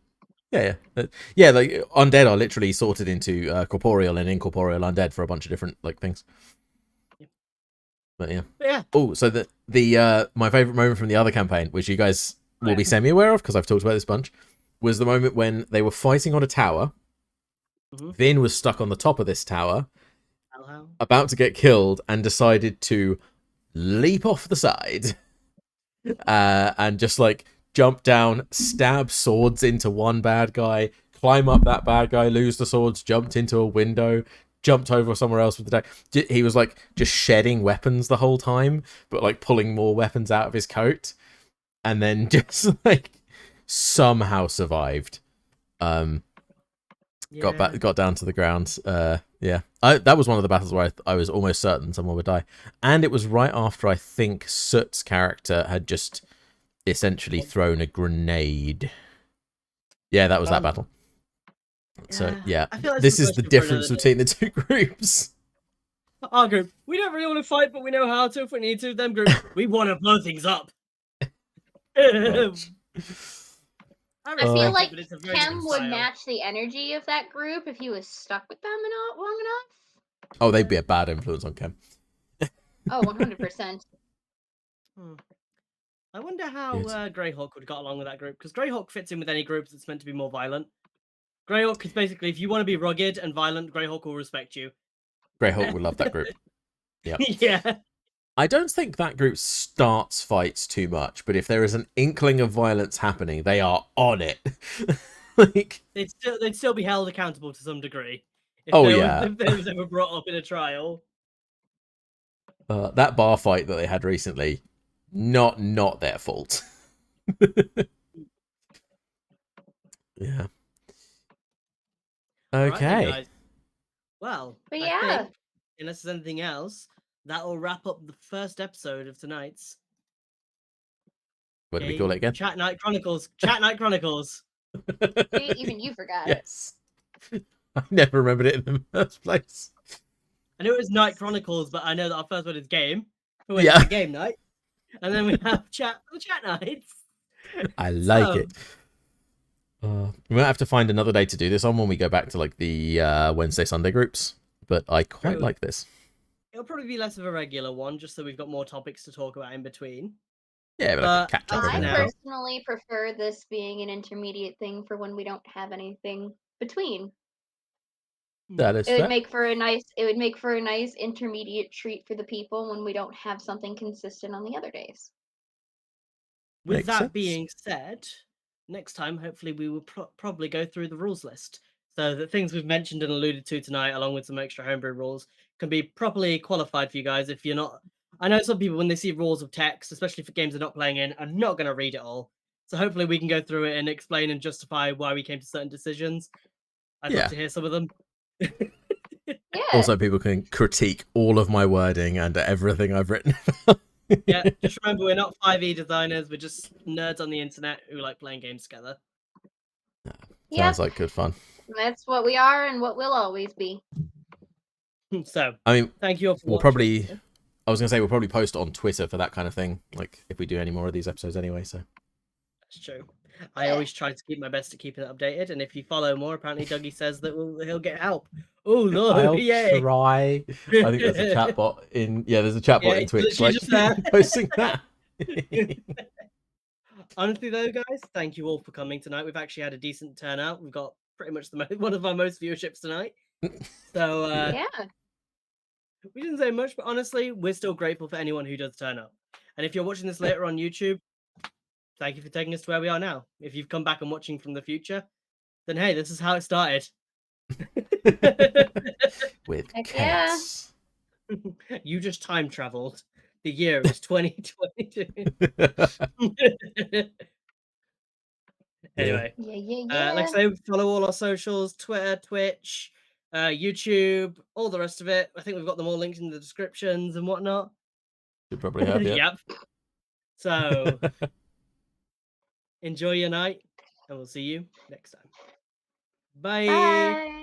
Yeah. Like undead are literally sorted into corporeal and incorporeal undead for a bunch of different like things. But yeah. Oh, so the my favorite moment from the other campaign, which you guys will be semi-aware of because I've talked about this bunch, was the moment when they were fighting on a tower. Vin was stuck on the top of this tower, about to get killed, and decided to leap off the side and just like jump down, stab swords into one bad guy, climb up that bad guy, lose the swords, jumped into a window, jumped over somewhere else with the day. He was like just shedding weapons the whole time, but like pulling more weapons out of his coat, and then just like somehow survived. Got down to the ground. Yeah, that was one of the battles where I was almost certain someone would die, and it was right after I think Soot's character had just essentially thrown a grenade. Yeah, that was that battle. So yeah, I feel like this is the supposed to be for difference another between the two groups. Our group, we don't really want to fight, but we know how to if we need to. Them group, we want to blow things up. I feel like but it's a very Kem different would style. match the energy of that group if he was stuck with them long enough. Oh, they'd be a bad influence on Kem. Oh, 100%. I wonder how Greyhawk would have got along with that group, because Greyhawk fits in with any group that's meant to be more violent. Greyhawk is basically, if you want to be rugged and violent, Greyhawk will respect you. Greyhawk would love that group. Yeah. Yeah. I don't think that group starts fights too much, but if there is an inkling of violence happening, they are on it. Like they'd still be held accountable to some degree. If yeah. If they was ever brought up in a trial. That bar fight that they had recently, not their fault. Yeah. Okay. Right, guys. Well, But I think, unless there's anything else, that will wrap up the first episode of tonight's. What do we call it again? Chat Night Chronicles. Chat Night Chronicles. See, even you forgot it. Yes. I never remembered it in the first place. I knew it was Night Chronicles, but I know that our first one is game. Yeah. Game night. And then we have chat nights. I like it. We might have to find another day to do this on when we go back to like the Wednesday, Sunday groups. But I quite like this. It'll probably be less of a regular one, just so we've got more topics to talk about in between. Yeah, but I can catch up. I personally prefer this being an intermediate thing for when we don't have anything between. That is fair. It would make for a nice intermediate treat for the people when we don't have something consistent on the other days. With that being said, next time, hopefully, we will probably go through the rules list. So the things we've mentioned and alluded to tonight, along with some extra homebrew rules, can be properly qualified for you guys. If you're not, I know some people, when they see rules of text, especially for games they're not playing in, are not going to read it all. So hopefully we can go through it and explain and justify why we came to certain decisions. I'd love to hear some of them. Also, people can critique all of my wording and everything I've written. Yeah, just remember, we're not 5e designers. We're just nerds on the internet who like playing games together. Sounds like good fun. That's what we are and what we'll always be. So, I mean, thank you all for we'll watching. probably, I was going to say, we'll probably post on Twitter for that kind of thing, like if we do any more of these episodes anyway, so. That's true. I always try to keep my best to keep it updated, and if you follow more, apparently Dougie says that he'll get help. Oh no! I'll yay! try. I think there's a chatbot in. Yeah, there's a chatbot in Twitch, like posting that. Honestly, though, guys, thank you all for coming tonight. We've actually had a decent turnout. We've got pretty much one of our most viewerships tonight. So yeah, we didn't say much, but honestly, we're still grateful for anyone who does turn up. And if you're watching this later on YouTube, thank you for taking us to where we are now. If you've come back and watching from the future, then hey, this is how it started. With chaos. You just time traveled. The year is 2022. Anyway, like I say, follow all our socials: Twitter, Twitch, YouTube, all the rest of it. I think we've got them all linked in the descriptions and whatnot. You probably have, yeah. Yep. So enjoy your night, and we'll see you next time. Bye. Bye.